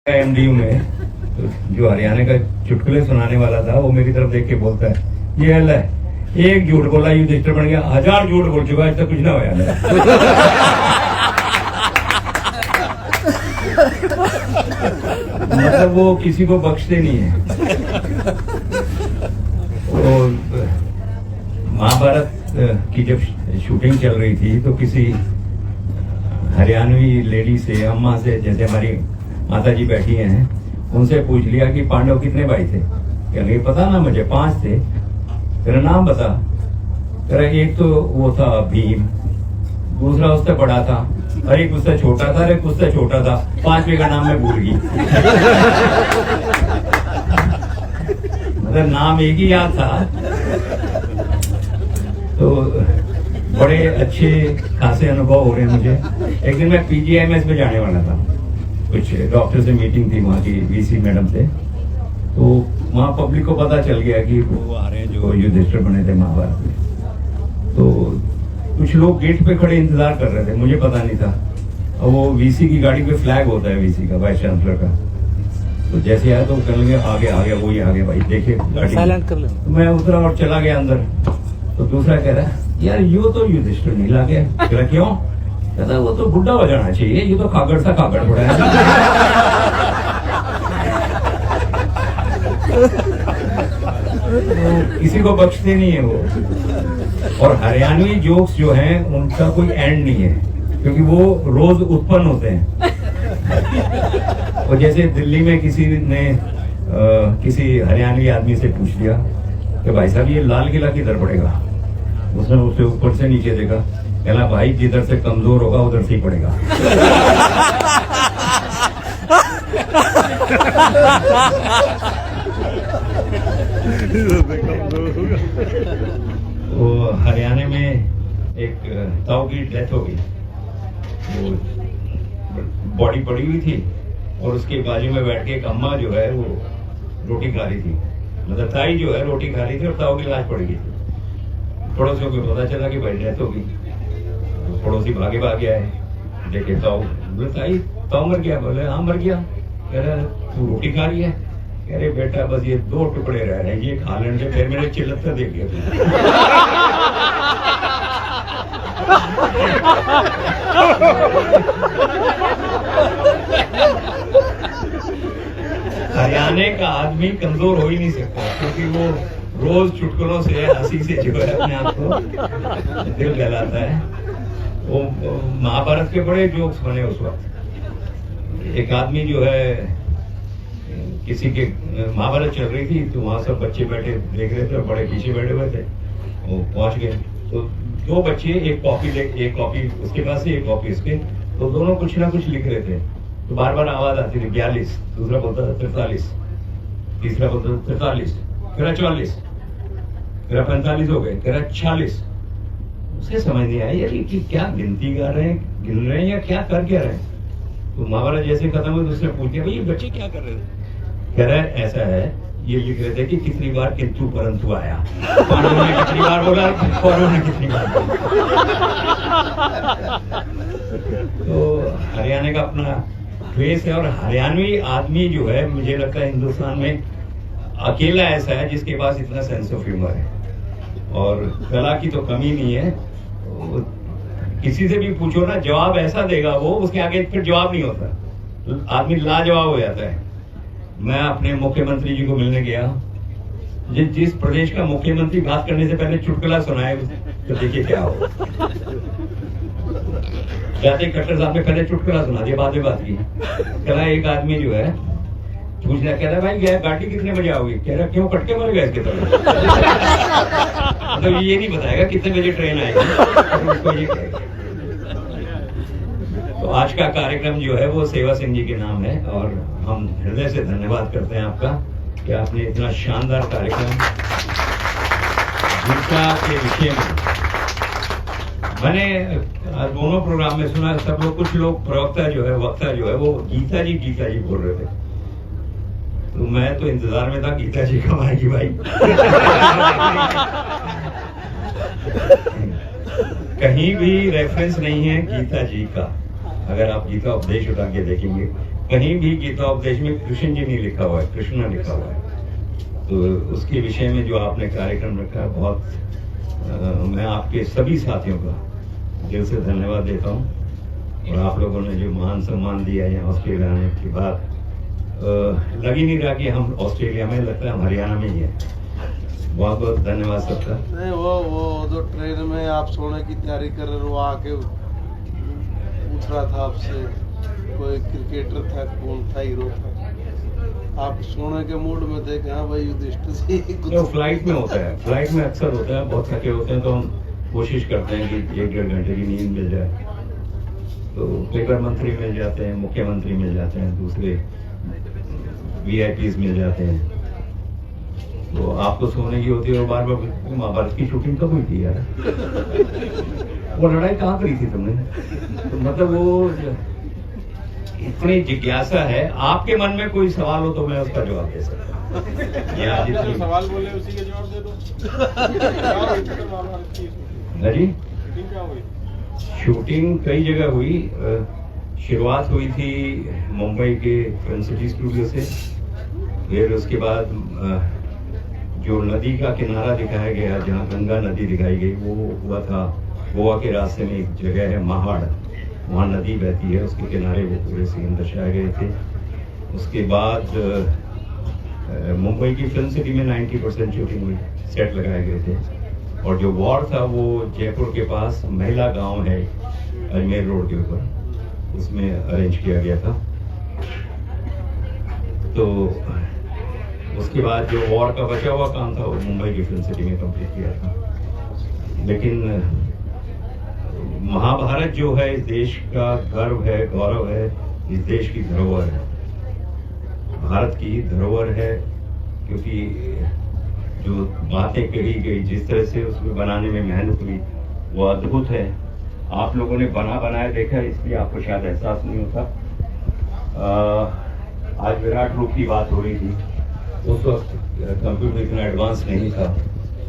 MDU में तो जो हरियाणा का चुटकुले सुनाने वाला था वो मेरी तरफ देख के बोलता है ये हल है, एक झूठ बोला युधिष्ठिर बन गया, 1000 झूठ बोल चुका आज तक कुछ ना होया। मतलब वो किसी को बख्शते नहीं है। वो महाभारत की जब शूटिंग चल रही थी तो किसी हरियाणवी लेडी से, अम्मा से, जैसे हमारी माता जी बैठी हैं, उनसे पूछ लिया कि पांडव कितने भाई थे। कह रही पता ना मुझे, 5 थे। तेरा नाम बता। कह रहा एक तो वो था भीम, दूसरा उससे बड़ा था, और एक उससे छोटा था, एक उससे छोटा था, 5वें का नाम मैं भूल गई। मतलब नाम एक ही याद था। तो बड़े अच्छे खासे अनुभव हो रहे हैं मुझे। एक दिन मैं पीजीआईएमएस में जाने वाला था, कुछ डॉक्टर से मीटिंग थी वहाँ की वीसी मैडम से। तो वहाँ पब्लिक को पता चल गया कि वो आ रहे हैं जो युधिष्ठिर बने थे महाभारत में। तो कुछ लोग गेट पे खड़े इंतजार कर रहे थे, मुझे पता नहीं था। और वो वीसी की गाड़ी पे फ्लैग होता है, वीसी का, वाइस चांसलर का। तो जैसे आया तो कहने लगे आगे आ गया, वही आ गया भाई, देखे साइलेंट कर ले। तो मैं उतरा और चला गया अंदर। तो दूसरा कह रहा यार यो तो युधिष्ठिर नहीं ला गया। कह रहा क्यों? कहता वो तो बुढ़ा हो जाना चाहिए, ये तो कागड़ सा कागड़ पड़ा है। तो किसी को बख्शते नहीं है वो। और हरियाणवी जोक्स जो हैं उनका कोई एंड नहीं है, क्योंकि वो रोज उत्पन्न होते हैं। और जैसे दिल्ली में किसी ने किसी हरियाणवी आदमी से पूछ लिया कि भाई साहब ये लाल किला किधर पड़ेगा। उसने उसे ऊपर से नीचे देखा, कहना भाई जिधर से कमजोर होगा उधर से ही पड़ेगा। वो हरियाणा में एक ताऊ की डेथ हो गई। वो बॉडी पड़ी हुई थी और उसके बाजू में बैठ के एक अम्मा जो है वो रोटी खा रही थी। मतलब ताई जो है रोटी खा रही थी और ताऊ की लाश पड़ गई थी। पड़ोसियों को पता चला कि भाई डेथ हो गई। तो पड़ोसी भागे आए, देखे ताऊ। बोले ताऊ मर गया? बोले हाँ मर गया। कह रहा तू रोटी खा रही है? कह रहे बेटा बस ये 2 टुकड़े रह रहे हैं, ये खा लेने से फिर मेरे चिल्लता देख लिया। हरियाणा का आदमी कमजोर हो ही नहीं सकता, क्योंकि वो रोज चुटकुलों से, हंसी से जो है अपने आप को दिल बहलाता है। वो महाभारत के बड़े जोक्स बने उस वक्त। एक आदमी जो है किसी के, महाभारत चल रही थी तो वहां सब बच्चे बैठे देख रहे थे और बड़े पीछे बैठे हुए थे। वो पहुंच गए तो 2 बच्चे एक कॉपी उसके पास से, एक कॉपी उसके। तो दोनों कुछ ना कुछ लिख रहे थे। तो बार बार आवाज आती थी 42, दूसरा बोलता था 43, तीसरा बोलता था 43, कह रहा 44, कह रहा 45 हो गए, कह रहा 46। उसे समझ नहीं आया यार ये क्या गिनती कर रहे हैं, गिन रहे हैं या क्या कर क्या रहे हैं। तो महाभारत जैसे खत्म हुई तो उसने पूछ दिया भाई ये बच्चे क्या कर रहे थे। कह रहा है ऐसा है, ये लिख रहे थे कि कितनी बार किंतु परंतु आया, पांडवों ने कितनी बार बोला, कौरवों ने कितनी बार बोला। तो हरियाणा का अपना फेस है। और हरियाणवी आदमी जो है मुझे लगता है हिंदुस्तान में अकेला ऐसा है जिसके पास इतना सेंस ऑफ ह्यूमर है। और कला की तो कमी नहीं है। किसी से भी पूछो ना, जवाब ऐसा देगा वो, उसके आगे फिर जवाब नहीं होता, आदमी लाजवाब हो जाता है। मैं अपने मुख्यमंत्री जी को मिलने गया। जिस प्रदेश का मुख्यमंत्री बात करने से पहले चुटकुला सुनाए तो देखिए क्या हो। जाते खट्टर साहब ने पहले चुटकुला सुना दिया, बाद में बात की। कह रहा एक आदमी जो है पूछ रहा, कह रहा भाई गाड़ी कितने बजे आओगी? कह रहा क्यों कटके मर गए इसके तरफ। मतलब ये नहीं बताएगा कितने बजे ट्रेन आएगी। तो आज का कार्यक्रम जो है वो सेवा सिंह जी के नाम है और हम हृदय से धन्यवाद करते हैं आपका कि आपने इतना शानदार कार्यक्रम गीता के विषय में। मैंने दोनों प्रोग्राम में सुना, सब लोग, कुछ लोग प्रवक्ता जो है, वक्ता जो है वो गीता जी बोल रहे थे। तो मैं तो इंतजार में था गीता जी कब आएगी भाई। कहीं भी रेफरेंस नहीं है गीता जी का। अगर आप गीता उपदेश उठा के देखेंगे कहीं भी गीतापदेश में कृष्ण जी नहीं लिखा हुआ है, कृष्णा लिखा हुआ है। तो उसके विषय में जो आपने कार्यक्रम रखा है, बहुत मैं आपके सभी साथियों का दिल से धन्यवाद देता हूँ। और आप लोगों ने जो महान सम्मान दिया है ऑस्ट्रेलिया आने के बाद, लग ही नहीं रहा कि हम ऑस्ट्रेलिया में, लगता है हम हरियाणा में ही है। बहुत बहुत धन्यवाद सबका। नहीं वो जो ट्रेन में आप सोने की तैयारी कर रहे, वो आके पूछ रहा था आपसे, कोई क्रिकेटर था, कौन था, हीरो था, आप सोने के मूड में थे कि हाँ भाई युधिष्ठिर जी कुछ। तो फ्लाइट में होता है, फ्लाइट में अक्सर होता है, बहुत थके होते हैं तो हम कोशिश करते हैं कि 1-1.5 घंटे की नींद मिल जाए। तो पेपर मंत्री मिल जाते हैं, मुख्यमंत्री मिल जाते हैं, दूसरे VIPs मिल जाते हैं। तो आपको सोने की होती है और बार बार महाभारत की शूटिंग कब हुई थी यार? वो लड़ाई कहाँ करी थी तुमने? तो मतलब वो इतनी जिज्ञासा है, आपके मन में कोई सवाल हो तो मैं उसका जवाब दे सकता हूँ। सवाल बोले उसी के जवाब दे दो। जी, शूटिंग कई जगह हुई। शुरुआत हुई थी मुंबई के फिल्म सिटी स्टूडियो से, फिर उसके बाद जो नदी का किनारा दिखाया गया, जहाँ गंगा नदी दिखाई गई, वो हुआ था गोवा के रास्ते में एक जगह है महाड़, वहाँ नदी बहती है, उसके किनारे वो पूरे सीन दर्शाए गए थे। उसके बाद मुंबई की फिल्म सिटी में 90% शूटिंग हुई, सेट लगाए गए थे। और जो वॉर था वो जयपुर के पास महिला गांव है अजमेर रोड के ऊपर, उसमें अरेंज किया गया था। तो उसके बाद जो वॉर का बचा हुआ काम था वो मुंबई की फिल्म सिटी में कंप्लीट किया था। लेकिन महाभारत जो है इस देश का गर्व है, गौरव है, इस देश की धरोहर है, भारत की धरोहर है। क्योंकि जो बातें कही गई, जिस तरह से उसमें बनाने में मेहनत हुई, वो अद्भुत है। आप लोगों ने बनाया देखा, इसलिए आपको शायद एहसास नहीं होता। आज विराट रूप की बात हो रही थी, उस वक्त कंप्यूटर इतना एडवांस नहीं था,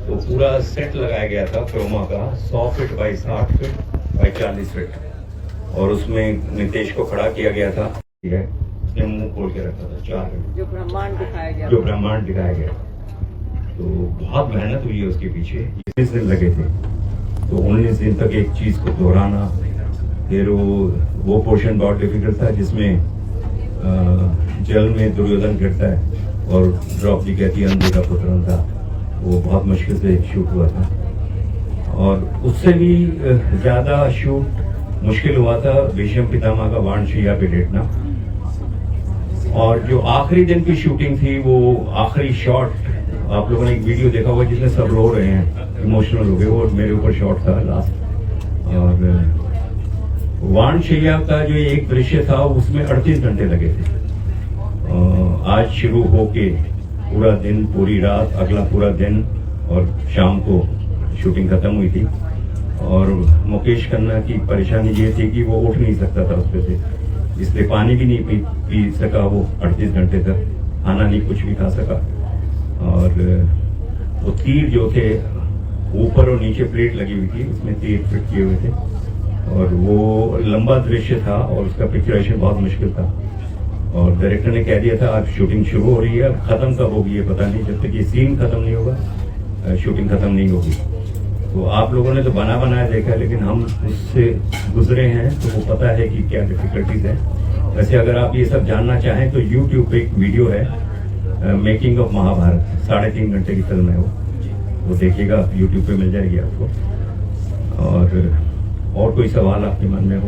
तो पूरा सेट लगाया गया था क्रोमा का, 100 feet by 60 feet by 40 feet, और उसमें नितेश को खड़ा किया गया था, उसने मुंह खोल के रखा था 4 फीट, जो ब्रह्मांड दिखाया गया। तो बहुत मेहनत हुई है उसके पीछे, 19 दिन लगे थे। तो 19 दिन तक एक चीज को दोहराना, फिर वो पोर्शन बहुत डिफिकल्ट था जिसमें जल में दुर्योधन गिरता है और द्रौपदी कहती है अंधे का पुत्र था, वो बहुत मुश्किल से शूट हुआ था। और उससे भी ज्यादा शूट मुश्किल हुआ था भीष्म पितामह का वाणशिया पे लेटना। और जो आखिरी दिन की शूटिंग थी, वो आखिरी शॉट आप लोगों ने एक वीडियो देखा होगा जिसमें सब रो रहे हैं, इमोशनल हो गए, वो मेरे ऊपर शॉट था लास्ट। और वाणशिया का जो एक दृश्य था उसमें 38 घंटे लगे थे। आज शुरू होके पूरा दिन, पूरी रात, अगला पूरा दिन और शाम को शूटिंग खत्म हुई थी। और मुकेश खन्ना की परेशानी ये थी कि वो उठ नहीं सकता था उस पे से, इसलिए पानी भी नहीं पी सका वो 38 घंटे तक, खाना नहीं कुछ भी खा सका। और वो तीर जो थे ऊपर और नीचे प्लेट लगी हुई थी, उसमें तीर फिट किए हुए थे, और वो लंबा दृश्य था और उसका पिक्चराइजेशन बहुत मुश्किल था। और डायरेक्टर ने कह दिया था अब शूटिंग शुरू हो रही है, अब खत्म कब होगी ये पता नहीं, जब तक ये सीन खत्म नहीं होगा शूटिंग खत्म नहीं होगी। तो आप लोगों ने तो बनाया देखा, लेकिन हम उससे गुजरे हैं तो वो पता है कि क्या डिफिकल्टीज है। वैसे अगर आप ये सब जानना चाहें तो यूट्यूब पे एक वीडियो है मेकिंग ऑफ महाभारत, 3.5 घंटे की फिल्म है वो देखिएगा, यूट्यूब पे मिल जाएगी आपको। और कोई सवाल आपके मन में हो?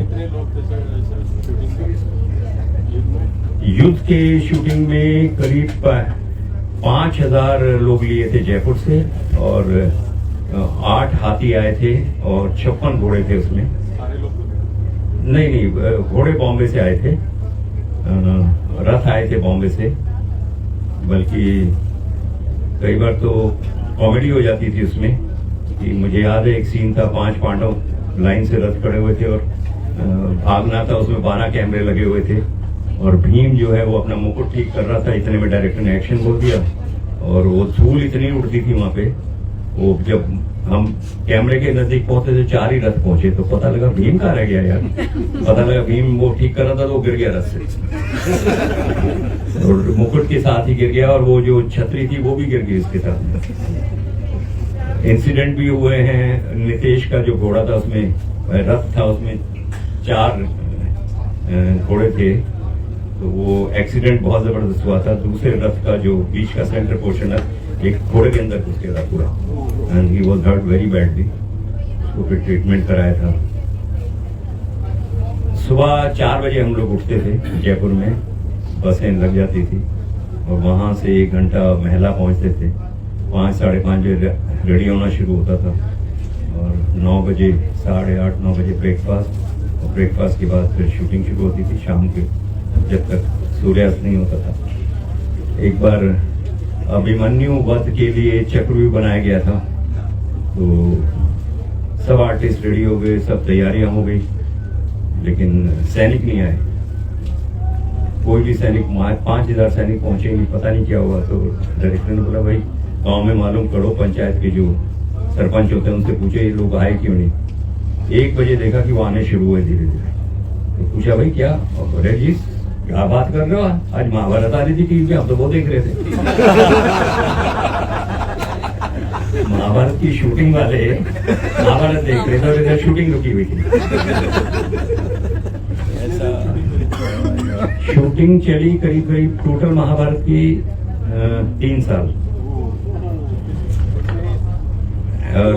युद्ध के शूटिंग में करीब 5000 लोग लिए थे जयपुर से, और 8 हाथी आए थे और 56 घोड़े थे उसमें। नहीं, घोड़े बॉम्बे से आए थे, रथ आए थे बॉम्बे से। बल्कि कई बार तो कॉमेडी हो जाती थी उसमें कि मुझे याद है एक सीन था, 5 पांडव लाइन से रथ खड़े हुए थे और भागना था, उसमें 12 कैमरे लगे हुए थे, और भीम जो है वो अपना मुकुट ठीक कर रहा था, इतने में डायरेक्टर ने एक्शन बोल दिया और वो धूल इतनी उड़ती थी वहां पे। वो जब हम कैमरे के नजदीक पहुंचे तो 4 ही रथ पहुंचे, तो पता लगा भीम कहाँ रह गया यार। पता लगा भीम वो ठीक कर रहा था तो वो गिर गया रथ से, और मुकुट के साथ ही गिर गया, और वो जो छतरी थी वो भी गिर गई उसके साथ। इंसिडेंट भी हुए हैं। नितेश का जो घोड़ा था उसमें, रथ था उसमें 4 घोड़े थे, तो वो एक्सीडेंट बहुत जबरदस्त हुआ था। दूसरे रथ का जो बीच का सेंटर पोर्शन है, एक घोड़े के अंदर घुस गया था पूरा, and he was hurt very badly. उसको फिर ट्रीटमेंट कराया था। सुबह 4 बजे हम लोग उठते थे, जयपुर में बसें लग जाती थी, और वहां से 1 घंटा महिला पहुंचते थे। 5 साढ़े 5 बजे रेडी होना शुरू होता था, और 9 बजे 8:30 9 बजे ब्रेकफास्ट, और ब्रेकफास्ट के बाद फिर शूटिंग शुरू होती थी शाम के, जब तक सूर्यास्त नहीं होता था। एक बार अभिमन्यु वध के लिए चक्र भी बनाया गया था, तो सब आर्टिस्ट रेडी हो गए, सब तैयारियां हो गई, लेकिन सैनिक नहीं आए। कोई भी सैनिक, 5000 सैनिक पहुंचे नहीं, पता नहीं क्या हुआ। तो डायरेक्टर ने बोला, भाई गांव में मालूम करो, पंचायत के जो सरपंच होते हैं उनसे पूछे ये लोग आए क्यों नहीं। 1 बजे देखा कि वो आने शुरू हुए धीरे धीरे। तो पूछा, भाई क्या? अरे जी क्या बात कर रहे हो, आज महाभारत आ रही थी टीवी पे, हम तो वो देख रहे थे। महाभारत की शूटिंग वाले महाभारत देख रहे थे, और इधर शूटिंग रुकी हुई थी। शूटिंग चली करीब टोटल महाभारत की 3 साल, और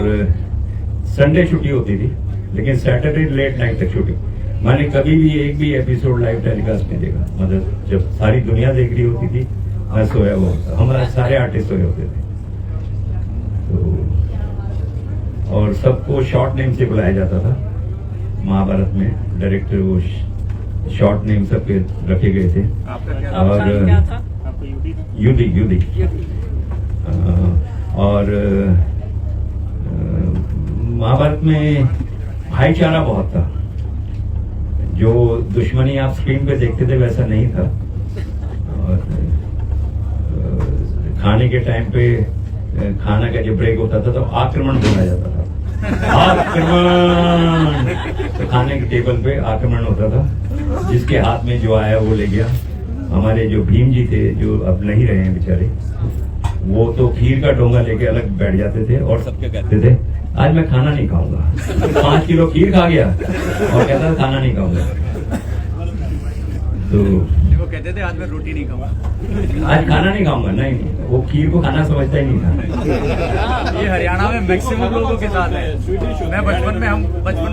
संडे छुट्टी होती थी, लेकिन सैटरडे लेट नाइट तक शूटिंग। मैंने कभी भी एक भी एपिसोड लाइव टेलीकास्ट नहीं देखा। मतलब जब सारी दुनिया देख रही होती थी, मैं सोया हुआ होता, हमारे सारे आर्टिस्ट सोए होते थे। तो और सबको शॉर्ट नेम से बुलाया जाता था महाभारत में। डायरेक्टर वो शॉर्ट नेम सबके रखे गए थे। और युद्धि और महाभारत में भाईचारा बहुत था। जो दुश्मनी आप स्क्रीन पे देखते थे वैसा नहीं था। और खाने के टाइम पे खाना का जब ब्रेक होता था तो आक्रमण बोला जाता था। आक्रमण, तो खाने के टेबल पे आक्रमण होता था। जिसके हाथ में जो आया वो ले गया। हमारे जो भीम जी थे, जो अब नहीं रहे हैं बेचारे, वो तो खीर का डोंगा लेके अलग बैठ जाते थे और सबके कहते थे, आज मैं खाना नहीं खाऊंगा। 5 किलो खीर खा गया और कहता था खाना नहीं खाऊंगा। तो वो कहते थे आज मैं रोटी नहीं खाऊंगा, आज खाना नहीं खाऊंगा। नहीं, वो खीर को खाना समझता ही नहीं था। ये हरियाणा में मैक्सिमम लोगों के साथ है। मैं बचपन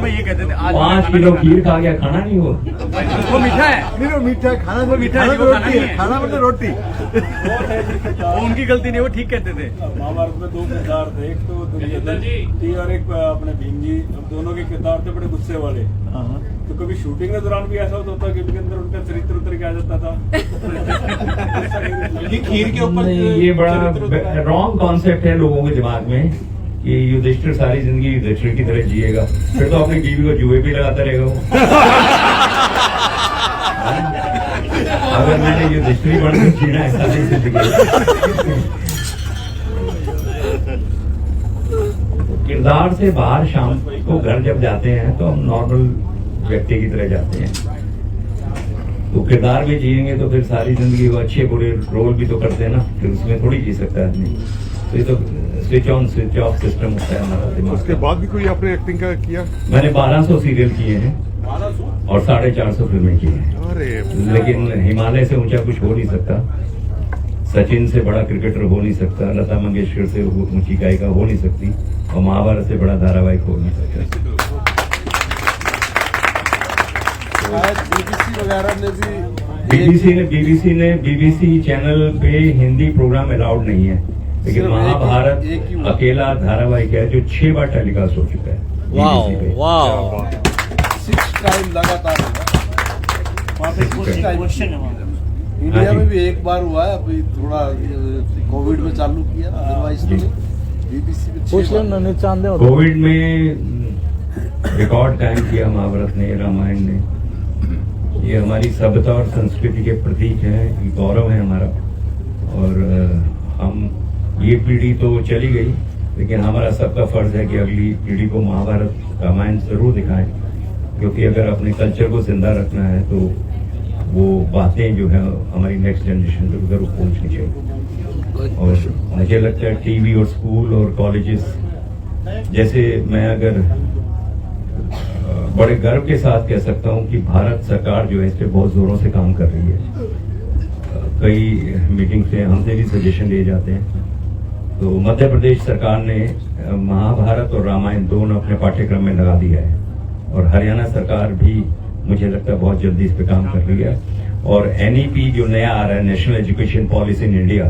में ये कहते थे आज 5 किलो खीर खा गया, खाना नहीं हुआ। वो मीठा है, नहीं वो मीठा है, खाना वो मीठा है, खाना वो तो खाना रोटी नहीं है, है। खाना मतलब रोटी। वो उनकी गलती नहीं, वो ठीक कहते थे। महाभारत में 2 किरदार थे, एक तो दुर्योधन और एक अपने भीम जी। अब दोनों के किरदार थे बड़े गुस्से वाले। तो कभी शूटिंग के दौरान भी ऐसा होता था कि उनके अंदर उनका चरित्र उतर के आ जाता था। खीर के ऊपर ये बड़ा रॉन्ग कॉन्सेप्ट है लोगों के दिमाग में कि युधिष्ठिर सारी जिंदगी युधिष्ठिर की तरह जिएगा, फिर तो अपनी बीवी को जुए भी लगाता रहेगा वो। अगर मैंने युधिष्ठिर बनकर जीना है सारी जिंदगी। किरदार से बाहर शाम को घर जब जाते हैं तो हम नॉर्मल व्यक्ति की तरह जाते हैं। तो किरदार में जिएंगे तो फिर सारी जिंदगी वो अच्छे बुरे रोल भी तो करते हैं ना, फिर उसमें थोड़ी जी सकता है आदमी। तो ये तो switch on switch off system होता है हमारा दिमाग। उसके बाद भी कोई आपने एक्टिंग का किया? मैंने 1200 सीरियल किए हैं और 450 फिल्में की हैं। अरे लेकिन हिमालय से ऊंचा कुछ हो नहीं सकता, सचिन से बड़ा क्रिकेटर हो नहीं सकता, लता मंगेशकर से ऊंची गायिका हो नहीं सकती, और महाभारत से बड़ा धारावाहिक हो नहीं सकता। बीबीसी वगैरह ने भी बीबीसी चैनल पे हिंदी प्रोग्राम अलाउड नहीं है, लेकिन सिर्फ महाभारत एक ही हुआ। अकेला धारावाहिक है जो 6 बार टेलीकास्ट हो चुका है BBC पे। 6 टाइम लगातार हुआ। इंडिया में भी एक बार हुआ है, अभी थोड़ा कोविड में चालू किया, अदरवाइज तो बीबीसी में 6 बार। कोविड में रिकॉर्ड कायम किया महाभारत ने, रामायण ने। ये हमारी सभ्यता और संस्कृति के प्रतीक हैं, ये गौरव है हमारा। और हम ये पीढ़ी तो चली गई, लेकिन हमारा सबका फर्ज है कि अगली पीढ़ी को महाभारत रामायण जरूर दिखाएं, क्योंकि अगर अपने कल्चर को जिंदा रखना है तो वो बातें जो है हमारी नेक्स्ट जनरेशन तक जरूर पहुंचनी चाहिए। और मुझे लगता है टीवी और स्कूल और कॉलेजेस, जैसे मैं अगर बड़े गर्व के साथ कह सकता हूं कि भारत सरकार जो है इस पे बहुत जोरों से काम कर रही है। कई मीटिंग से हमसे भी सजेशन लिए जाते हैं। तो मध्य प्रदेश सरकार ने महाभारत और रामायण दोनों अपने पाठ्यक्रम में लगा दिया है, और हरियाणा सरकार भी मुझे लगता है बहुत जल्दी इस पे काम कर रही है। और NEP जो नया आ रहा है, national education policy in India,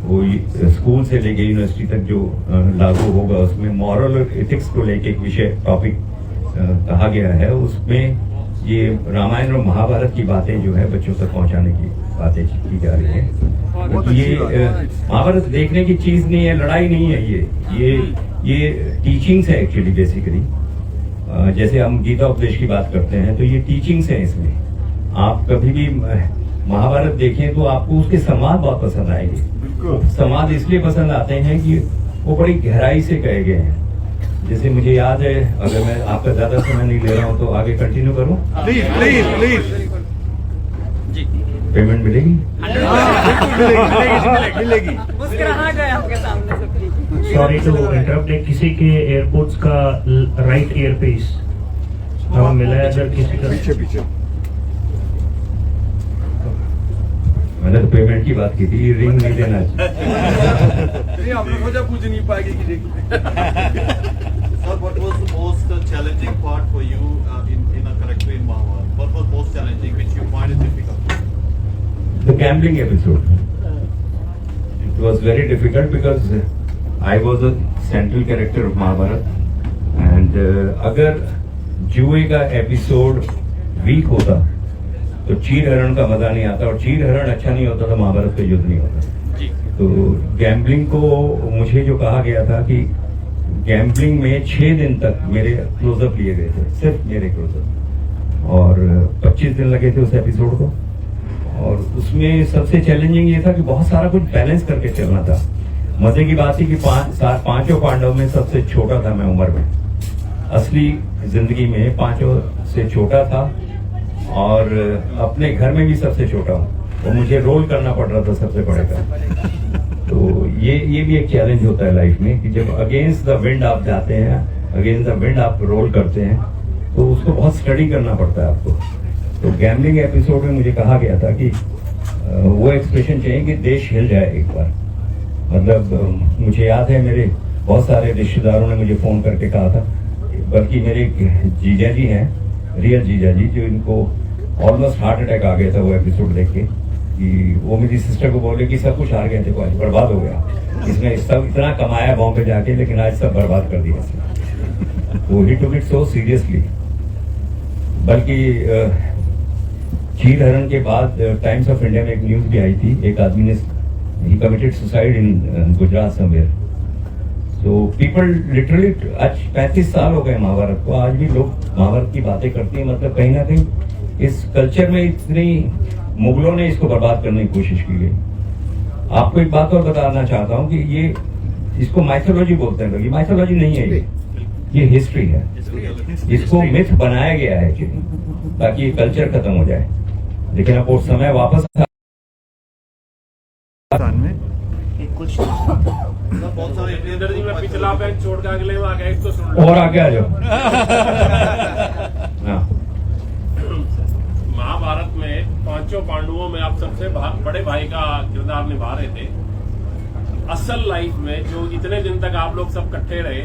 वो स्कूल से लेके यूनिवर्सिटी तक जो लागू होगा, उसमें मॉरल और एथिक्स को लेके एक विषय टॉपिक कहा गया है। उसमें ये रामायण और महाभारत की बातें जो है बच्चों तक पहुंचाने की बातें की जा रही है। ये महाभारत देखने की चीज नहीं है, लड़ाई नहीं है, ये टीचिंग्स है एक्चुअली बेसिकली। जैसे हम गीता उपदेश की बात करते हैं तो ये टीचिंग्स है इसमें। आप कभी भी महाभारत देखें तो आपको उसके संवाद बहुत पसंद आएंगे। संवाद इसलिए पसंद आते हैं कि वो बड़ी गहराई से कहे गए हैं। जैसे मुझे याद है, अगर मैं आपका ज्यादा समय नहीं ले रहा हूं तो आगे कंटिन्यू करूं? प्लीज पेमेंट मिलेगी? मिलेगी। मुस्कुराहट है आपके सामने से, प्लीज। सॉरी टू इंटरप्ट, किसी के एयरपोर्ट्स का राइट ईयर पीस हमें मिला है, अगर किसी का पीछे मैंने तो पेमेंट की बात की थी, रिंग नहीं देना। आपने सोचा पूछ नहीं पाएगी कि देखिए। Sir, what was the most challenging part for you in a character in Mahabharata? What was most challenging, which you find it difficult? The gambling episode. It was very difficult because I was a central character of Mahabharata, and अगर जुए का episode week होता तो चीर हरण का मजा नहीं आता, और चीर हरण अच्छा नहीं होता तो महाभारत का युद्ध नहीं होता। तो गैम्बलिंग को मुझे जो कहा गया था कि गैम्बलिंग में 6 दिन तक मेरे क्लोजअप लिए गए थे, सिर्फ मेरे क्लोजअप, और 25 दिन लगे थे उस एपिसोड को। और उसमें सबसे चैलेंजिंग ये था कि बहुत सारा कुछ बैलेंस करके चलना था। मजे की बात थी कि पांचों पांडव में सबसे छोटा था मैं उम्र में, असली जिंदगी में पांचों से छोटा था, और अपने घर में भी सबसे छोटा हूँ, और मुझे रोल करना पड़ रहा था सबसे बड़े का। तो ये भी एक चैलेंज होता है लाइफ में कि जब अगेंस्ट द विंड आप जाते हैं, अगेंस्ट द विंड आप रोल करते हैं, तो उसको बहुत स्टडी करना पड़ता है आपको। तो गैम्बलिंग एपिसोड में मुझे कहा गया था कि वो एक्सप्रेशन चाहिए कि देश हिल जाए एक बार। मतलब मुझे याद है मेरे बहुत सारे रिश्तेदारों ने मुझे फोन करके कहा था, बल्कि मेरे जीजा जी हैं, रियल जीजा जी, जो इनको ऑलमोस्ट हार्ट अटैक आ गया था वो एपिसोड देख के, कि वो मेरी सिस्टर को बोले कि सब कुछ हार गए थे, आज बर्बाद हो गया, इसने सब इतना कमाया बॉम्बे जाके, लेकिन आज सब बर्बाद कर दिया इसने। वो ही टुक इट सो सीरियसली। बल्कि चीर हरण के बाद टाइम्स ऑफ इंडिया में एक न्यूज भी आई थी, एक आदमी ने ही committed suicide in Gujarat somewhere. तो पीपल लिटरली, आज 35 साल हो गए महाभारत को, आज भी लोग महाभारत की बातें करते हैं। मतलब कहीं ना कहीं इस कल्चर में इतनी मुगलों ने इसको बर्बाद करने की कोशिश की गई। आपको एक बात और बताना चाहता हूं कि ये इसको माइथोलॉजी बोलते हैं लोग, ये माइथोलॉजी नहीं है, ये हिस्ट्री है। इसको मिथ बनाया गया है ताकि ये कल्चर खत्म हो जाए, लेकिन अब वो समय वापस कुछ बहुत सारे इंद्र जी मैं पिछला बैंक छोड़ के अगले में आ गया, एक तो सुन लो। और आगे आ जाओ। हाँ। महाभारत में पांचों पांडवों में आप सबसे बड़े भाई का किरदार निभा रहे थे। असल लाइफ में जो इतने दिन तक आप लोग सब इकट्ठे रहे,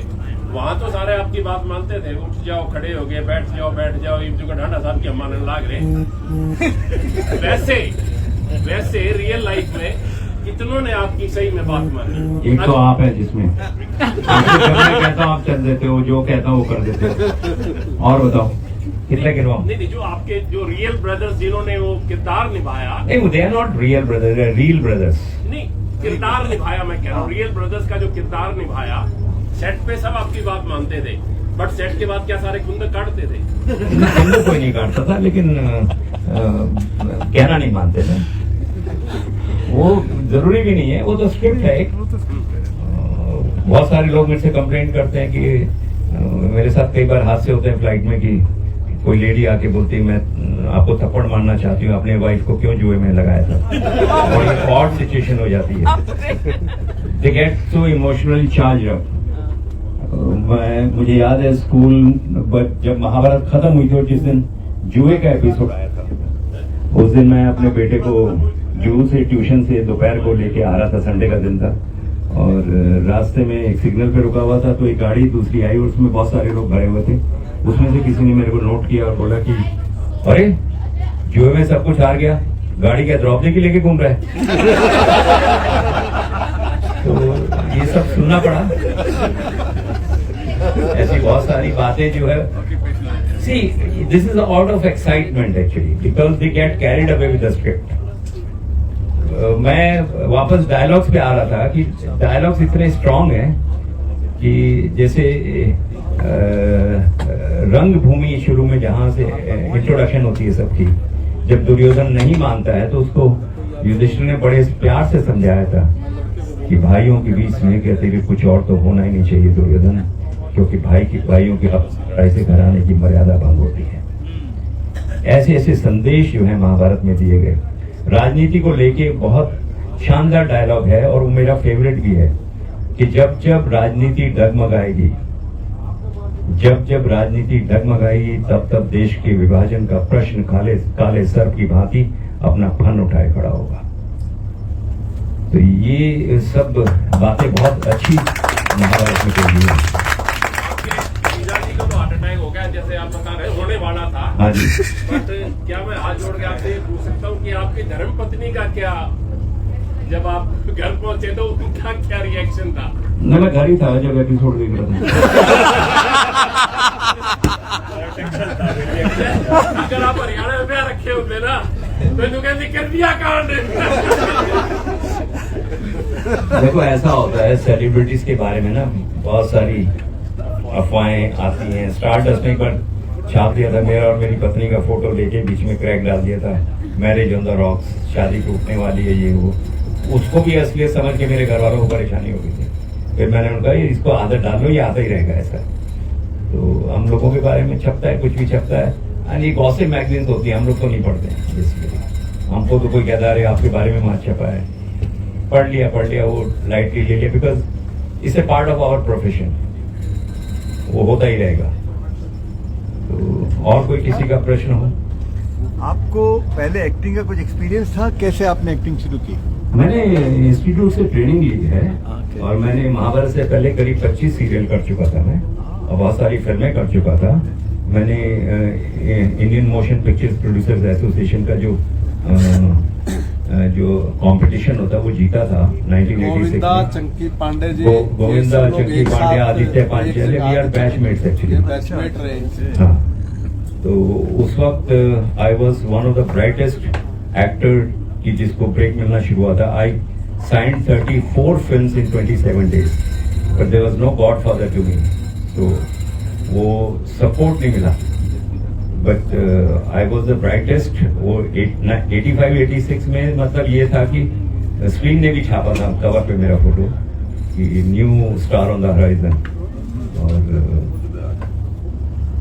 वहां तो सारे आपकी बात मानते थे, उठ जाओ, खड़े हो गए, बैठ जाओ, एक जगह ढांडा साहब की हमारे लाग रहे। वैसे रियल लाइफ में कितनों ने आपकी सही में बात मानी? एक तो आप है जिसमें कहता हूँ आप चल देते हो, जो कहता हूँ वो कर देते हो। और बताओ कितने गिनवाऊं? नहीं, जो आपके जो रियल ब्रदर्स जिन्होंने वो किरदार निभाया, नहीं, they are not real brothers, they are reel brothers. नहीं, किरदार निभाया मैं कह रहा हूँ, रियल ब्रदर्स का जो किरदार निभाया, सेट पे सब आपकी बात मानते थे, बट सेट के बाद क्या सारे खुंदक काटते थे? खुंदक कोई नहीं काटता था, लेकिन कहना नहीं मानते थे। वो जरूरी भी नहीं है, वो तो स्क्रिप्ट है एक। बहुत सारे लोग मेरे से कंप्लेंट करते हैं कि मेरे साथ कई बार हादसे होते हैं फ्लाइट में कि कोई लेडी आके बोलती है मैं आपको थप्पड़ मारना चाहती हूँ, अपने वाइफ को क्यों जुए में लगाया था, और ये ऑड सिचुएशन हो जाती है। They get so emotionally charge up. मुझे याद है स्कूल बट जब महाभारत खत्म हुई थी और जिस दिन जुए का एपिसोड आया था, उस दिन मैं अपने बेटे को जू से ट्यूशन से दोपहर को लेके आ रहा था, संडे का दिन था, और रास्ते में एक सिग्नल पे रुका हुआ था, तो एक गाड़ी दूसरी आई और उसमें बहुत सारे लोग भरे हुए थे। उसमें से किसी ने मेरे को नोट किया और बोला कि अरे जुए में सब कुछ हार गया, गाड़ी क्या द्रौपदी की लेके घूम रहा है। तो ये सब सुनना पड़ा। ऐसी बहुत सारी बातें जो है, see this is out of excitement actually because they get carried away with the script. मैं वापस डायलॉग्स पे आ रहा था कि डायलॉग्स इतने स्ट्रांग हैं कि जैसे रंग भूमि शुरू में जहां से इंट्रोडक्शन होती है सबकी, जब दुर्योधन नहीं मानता है तो उसको युधिष्ठिर ने बड़े प्यार से समझाया था कि भाइयों के बीच में कहते हुए कुछ और तो होना ही नहीं चाहिए दुर्योधन, क्योंकि भाइयों की ऐसे घराने की मर्यादा भंग होती है। ऐसे ऐसे संदेश जो है महाभारत में दिए गए। राजनीति को लेके बहुत शानदार डायलॉग है और वो मेरा फेवरेट भी है कि जब जब राजनीति डगमगाएगी, जब राजनीति डगमगाएगी तब तब देश के विभाजन का प्रश्न काले सर्प की भांति अपना फन उठाए खड़ा होगा। तो ये सब बातें बहुत अच्छी महाभारत में कही है। पिताजी को तो हार्ट अटैक हो गया जैसे आप बता रहे होने वाला था। हाँ जी। बट क्या मैं हाथ जोड़ के आपसे पूछ सकता हूँ कि आपकी धर्म पत्नी का क्या, जब आप घर पहुंचे तो उनका क्या रिएक्शन था? मैं घर ही था जब एपिसोड देख रहा था। अगर आप हरियाणा में प्यार रखे होते ना तो कहते कर दिया कांड। देखो ऐसा होता है सेलिब्रिटीज के बारे में ना, बहुत सारी अफवाहें आती हैं। स्टारडस्ट में एक बार छाप दिया था मेरा और मेरी पत्नी का फोटो लेके बीच में क्रैक डाल दिया था, मैरिज ऑन द रॉक्स, शादी टूटने वाली है ये वो। उसको भी असलियत समझ के मेरे घर वालों को परेशानी हो गई थी। फिर मैंने उनका इसको आदत डाल लो, ये आता ही रहेगा ऐसा। तो हम लोगों के बारे में छपता है, कुछ भी छपता है, एंड ये गॉसिप मैगजीन्स होती है, हम लोग तो नहीं पढ़ते हैं बेसिकली। हमको तो कोई कहता है आपके बारे में मत छपा है, पढ़ लिया वो लाइटली ले लिया, because it's a part of our profession, वो होता ही रहेगा। तो और कोई किसी का प्रश्न हो? आपको पहले एक्टिंग का कुछ एक्सपीरियंस था, कैसे आपने एक्टिंग शुरू की? मैंने इंस्टीट्यूट से ट्रेनिंग ली है और मैंने महाभारत से पहले करीब 25 सीरियल कर चुका था मैं, और बहुत सारी फिल्में कर चुका था। मैंने Indian motion pictures producers association का जो कंपटीशन होता वो जीता था 1986 में। Chunky Pandey ji, Govinda, Chunky Pandey, Aditya Pancholi, we are batchmates actually. Batchmate रहे। हाँ, तो उस वक्त I was one of the brightest actor की जिसको ब्रेक मिलना शुरू हुआ था। I signed 34 films in 27 days, but there was no godfather to me, तो वो सपोर्ट नहीं मिला। But I was the brightest. वो 85-86 में मतलब ये था कि स्क्रीन ने भी छापा था कवर पे मेरा फोटो कि new star on the horizon. और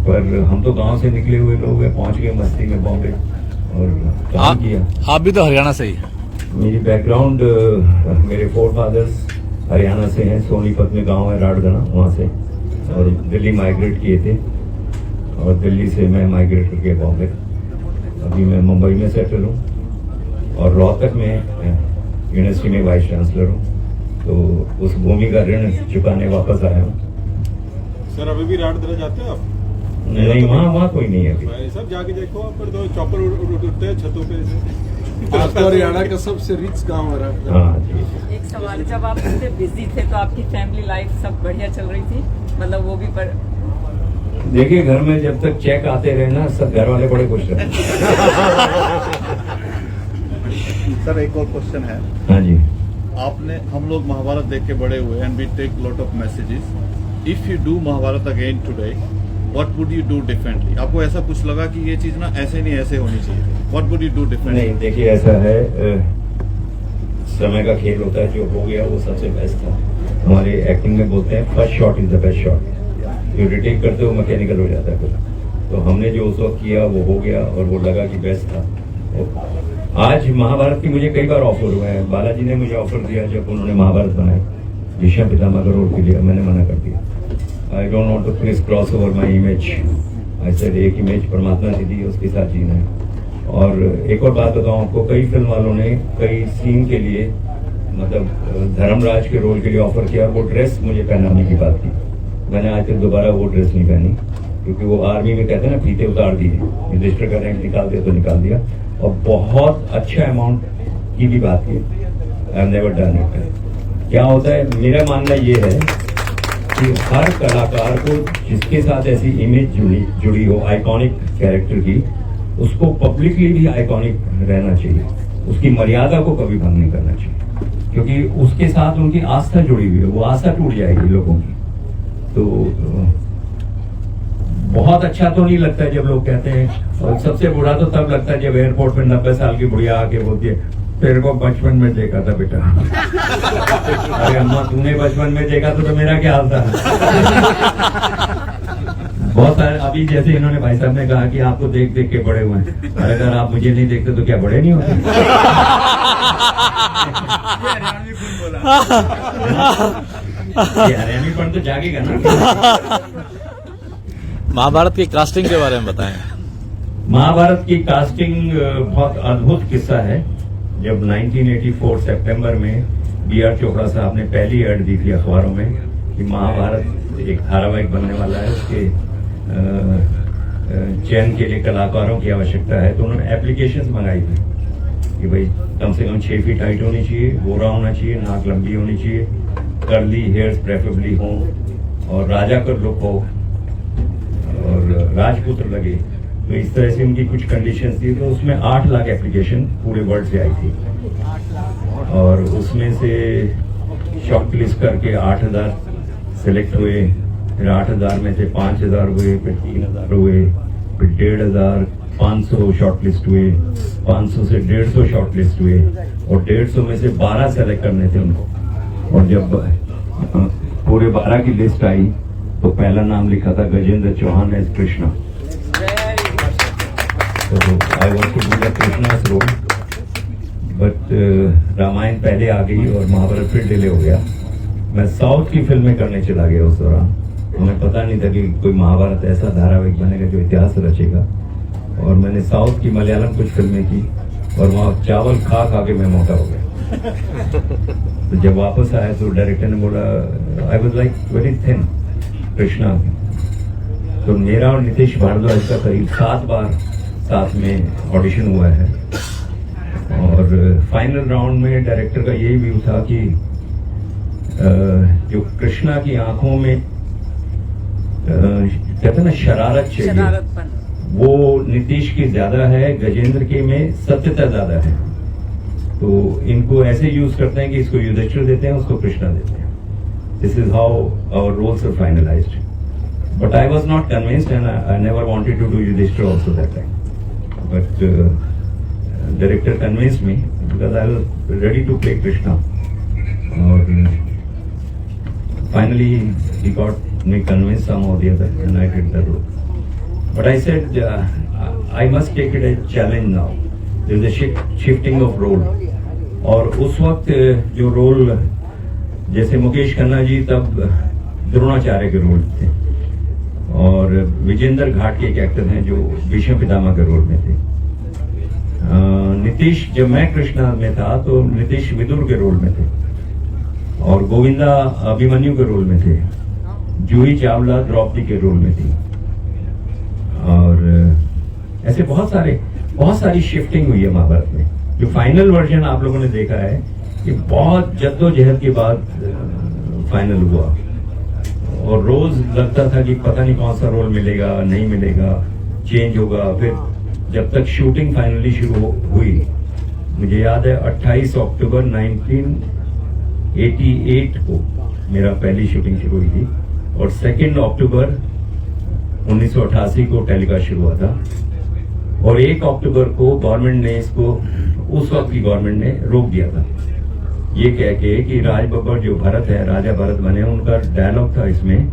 पर हम तो गांव से निकले हुए लोग हैं, पहुंच गए मस्ती में बॉम्बे और काम किया। आप भी तो हरियाणा से ही? मेरी बैकग्राउंड मेरे फोर फादर्स हरियाणा से हैं, सोनीपत में गांव है राड़गना, वहाँ से, और दिल्ली माइग्रेट किए थे और दिल्ली से मैं माइग्रेट करके बॉम्बे। अभी मैं मुंबई में सेटल हूँ और रोहतक में यूनिवर्सिटी में वाइस चांसलर हूँ, तो उस भूमि का ऋण चुकाने वापस आया हूँ। सर अभी भी राड़गना जाते हैं आप? नहीं, वहाँ कोई नहीं है अभी। सब जाके देखो, आप पर तो चॉपर उड़ते हैं छतों पे। आज तो हरियाणा का सबसे रिच गांव है राड़गना। हाँ जी। एक सवाल, जब आप इतने बिजी थे तो आपकी फैमिली लाइफ सब बढ़िया चल रही थी? मतलब वो भी देखिए, घर में जब तक चेक आते रहे ना, सब घर वाले बड़े खुश रहते। सर एक और क्वेश्चन है। हाँ जी। हम लोग महाभारत देख के बड़े हुए and we take lot of messages. If you do Mahabharat again today, what would you do differently? आपको ऐसा कुछ लगा कि ये चीज ना ऐसे नहीं ऐसे होनी चाहिए? What would you do differently? नहीं, देखिए ऐसा है, समय का खेल होता है, जो हो गया वो सबसे बेस्ट था। हमारे एक्टिंग में बोलते हैं first shot is the best shot. जो रिटेक करते हो मैकेनिकल हो जाता है फिर। तो हमने जो उस वक्त किया वो हो गया और वो लगा कि बेस्ट था। आज महाभारत की मुझे कई बार ऑफर हुआ है। बालाजी ने मुझे ऑफर दिया जब उन्होंने महाभारत बनाई, भीष्म पितामह का रोल के लिए, मैंने मना कर दिया। I don't want to please cross over my image. I said एक इमेज परमात्मा से दी, उसके साथ जीना है। और एक और बात बताऊं आपको, कई फिल्म वालों ने कई सीन के लिए मतलब धर्मराज के रोल के लिए ऑफर किया, वो ड्रेस मुझे पहनाने की बात की। मैंने आज तक दोबारा वो ड्रेस नहीं पहनी, क्योंकि वो आर्मी में कहते हैं ना फीते उतार दिए, रजिस्टर का रैंक निकाल दिया तो निकाल दिया। और बहुत अच्छा अमाउंट की भी बात की। I have never done it. क्या होता है, मेरा मानना ये है कि हर कलाकार को जिसके साथ ऐसी इमेज जुड़ी हो आइकॉनिक कैरेक्टर की, उसको पब्लिकली भी आइकॉनिक रहना चाहिए। उसकी मर्यादा को कभी भंग नहीं करना चाहिए, क्योंकि उसके साथ उनकी आस्था जुड़ी हुई है। वो आस्था टूट जाएगी लोगों की। तो बहुत अच्छा तो नहीं लगता है जब लोग कहते हैं, और सबसे बुरा तो तब लगता है जब एयरपोर्ट पे 90 साल की बुढ़िया आके बोलती है तेरे को बचपन में देखा था बेटा। अरे अम्मा तूने बचपन में देखा तो मेरा क्या हाल था। बहुत सारे अभी जैसे इन्होंने भाई साहब ने कहा कि आपको देख देख के बड़े हुए हैं। अरे अगर आप मुझे नहीं देखते तो क्या बड़े नहीं होते? हरियाणवीपन तो जागेगा ना। महाभारत की कास्टिंग के बारे में बताएं। महाभारत की कास्टिंग बहुत अद्भुत किस्सा है। जब 1984 सितंबर में B.R. चोपड़ा साहब ने पहली एड दी थी अखबारों में कि महाभारत एक धारावाहिक बनने वाला है, उसके चयन के लिए कलाकारों की आवश्यकता है, तो उन्होंने एप्लीकेशंस मंगाई थी कि भाई कम से कम 6 फीट हाइट होनी चाहिए, गोरा होना चाहिए, नाक लंबी होनी चाहिए, कर्ली हेयर्स प्रेफरेबली हो और राजा का लुक हो और राजपुत्र लगे। तो इस तरह से उनकी कुछ कंडीशंस थी। तो उसमें 8 लाख एप्लीकेशन पूरे वर्ल्ड से आई थी और उसमें से शॉर्ट लिस्ट करके 8000 सिलेक्ट हुए। फिर 8000 में से 5000 हुए, फिर 3000 हुए, फिर 1500, 500 शॉर्ट लिस्ट हुए, 500 से 150 शॉर्ट लिस्ट हुए और 150 में से 12 सेलेक्ट करने थे उनको। और जब पूरे 12 की लिस्ट आई तो पहला नाम लिखा था Gajendra Chauhan as Krishna. So I want to do the Krishna's role, but Ramayan पहले आ गई और महाभारत फिर डिले हो गया। मैं साउथ की फिल्में करने चला गया उस दौरान। हमें पता नहीं था कि कोई महाभारत ऐसा धारावाहिक बनेगा जो इतिहास रचेगा। और मैंने साउथ की मलयालम कुछ फिल्में की और वहाँ चावल खा खा के मैं मोटा हो गया। तो जब वापस आया तो डायरेक्टर ने बोला I was like very thin Krishna. तो मेरा और नितेश भारद्वाज का करीब 7 बार साथ में ऑडिशन हुआ है और फाइनल राउंड में डायरेक्टर का यही व्यू था कि जो कृष्णा की आंखों में कहते ना शरारत चाहिए, वो नीतीश की ज्यादा है, गजेंद्र के में सत्यता ज्यादा है। तो इनको ऐसे यूज करते हैं कि इसको युधिष्ठिर देते हैं, उसको कृष्णा देते हैं। This is how our roles are finalised. But I was not convinced and I never wanted to do Yudhishthir also that time. But director convinced me because I was ready to play Krishna. Or finally he got me convinced somehow or the other, and I did the role. But I said I must take it as a challenge now. There is a shifting of role. और उस वक्त जो role जैसे मुकेश खन्ना जी तब द्रोणाचार्य के role थे और विजेंद्र घाट के एक एक्टर हैं जो भीष्म पितामह के रोल में थे। नीतीश जब मैं कृष्णा में था तो नीतीश विदुर के रोल में थे और गोविंदा अभिमन्यु के रोल में थे। जूही चावला द्रौपदी के रोल में थी और ऐसे बहुत सारी शिफ्टिंग हुई है महाभारत में। जो फाइनल वर्जन आप लोगों ने देखा है कि बहुत जद्दोजहद के बाद फाइनल हुआ और रोज लगता था कि पता नहीं कौन सा रोल मिलेगा, नहीं मिलेगा, चेंज होगा। फिर जब तक शूटिंग फाइनली शुरू हुई, मुझे याद है 28 अक्टूबर 1988 को मेरा पहली शूटिंग शुरू हुई थी और 2 अक्टूबर 1988 को टेलीकास्ट शुरू हुआ था और 1 अक्टूबर को गवर्नमेंट ने इसको, उस वक्त की गवर्नमेंट ने रोक दिया था ये कह के कि राज बब्बर जो भरत है, राजा भरत बने, उनका डायलॉग था इसमें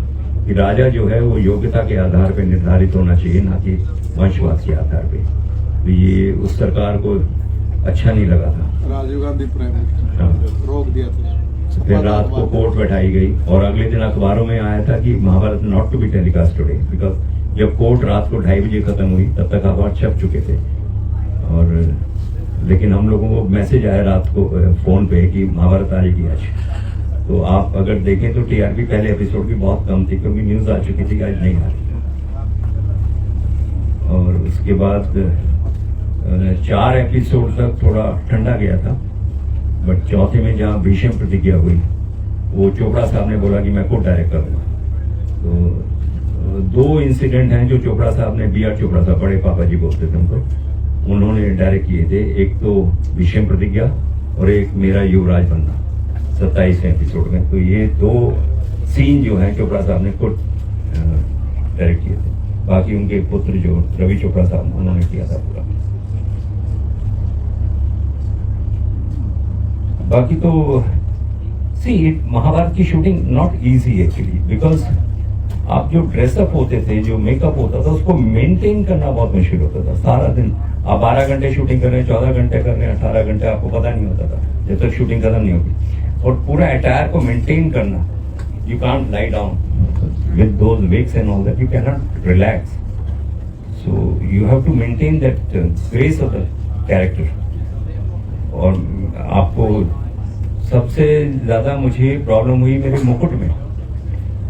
कि राजा जो है वो योग्यता के आधार पर निर्धारित होना चाहिए, ना कि वंशवाद के आधार पे। तो ये उस सरकार को अच्छा नहीं लगा था। राजीव गांधी प्राइम मिनिस्टर हाँ। रोक दिया था। फिर रात को कोर्ट बैठाई गई और अगले दिन अखबारों में आया था कि Mahabharat not to be telecast today, because जब कोर्ट रात को 2:30 बजे खत्म हुई तब तक अखबार छप चुके थे। और लेकिन हम लोगों को मैसेज आया रात को फोन पे कि महाभारत आएगी आज। तो आप अगर देखें तो टीआरपी पहले एपिसोड की बहुत कम थी, क्योंकि न्यूज आ चुकी थी कि आज नहीं आ रही। और उसके बाद 4 एपिसोड तक थोड़ा ठंडा गया था, बट चौथे में जहाँ भीषम प्रतिज्ञा हुई, वो चोपड़ा साहब ने बोला कि मैं खुद डायरेक्ट करूंगा। तो 2 इंसिडेंट हैं जो चोपड़ा साहब ने, BR चोपड़ा साहब, बड़े पापा जी बोलते थे उनको, उन्होंने डायरेक्ट किए थे। एक तो भीषम प्रतिज्ञा और एक मेरा युवराज बनना 27वें एपिसोड में। तो ये 2 सीन जो हैं चोपड़ा साहब ने खुद डायरेक्ट किए थे। बाकी उनके पुत्र जो रवि चोपड़ा साहब, उन्होंने किया था पूरा। बाकी तो महाभारत की shooting not easy actually, because आप जो ड्रेसअप होते थे, जो मेकअप होता था, उसको मेंटेन करना बहुत मुश्किल होता था। सारा दिन आप 12 घंटे शूटिंग कर रहे हैं, 14 घंटे कर रहे हैं, 18 घंटे, आपको पता नहीं होता था जब तक शूटिंग खत्म नहीं होगी। और पूरा अटायर को मेंटेन करना, you can't lie down with those wigs and all that, you can not relax, so you have to maintain that grace of the character. और आपको सबसे ज्यादा मुझे प्रॉब्लम हुई मेरे मुकुट में,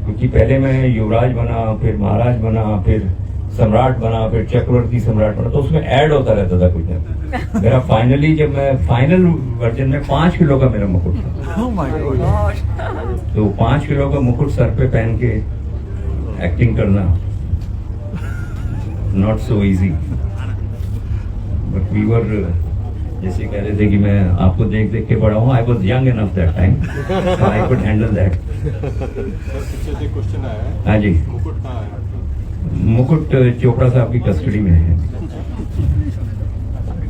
क्योंकि पहले मैं युवराज बना, फिर महाराज बना, फिर सम्राट बना, फिर चक्रवर्ती सम्राट बना, तो उसमें ऐड होता रहता था कुछ ना। मेरा फाइनली, जब मैं फाइनल वर्जन में 5 किलो का मेरा मुकुट था। Oh my God. तो 5 किलो का मुकुट सर पे पहन के एक्टिंग करना not so easy, but we were, जैसे कह रहे थे कि मैं आपको देख देख के बड़ा हूँ, I was young enough that time, I could handle that. Question आया है, हाँ जी, मुकुट कहाँ है? मुकुट चोपड़ा साहब की कस्टडी में है,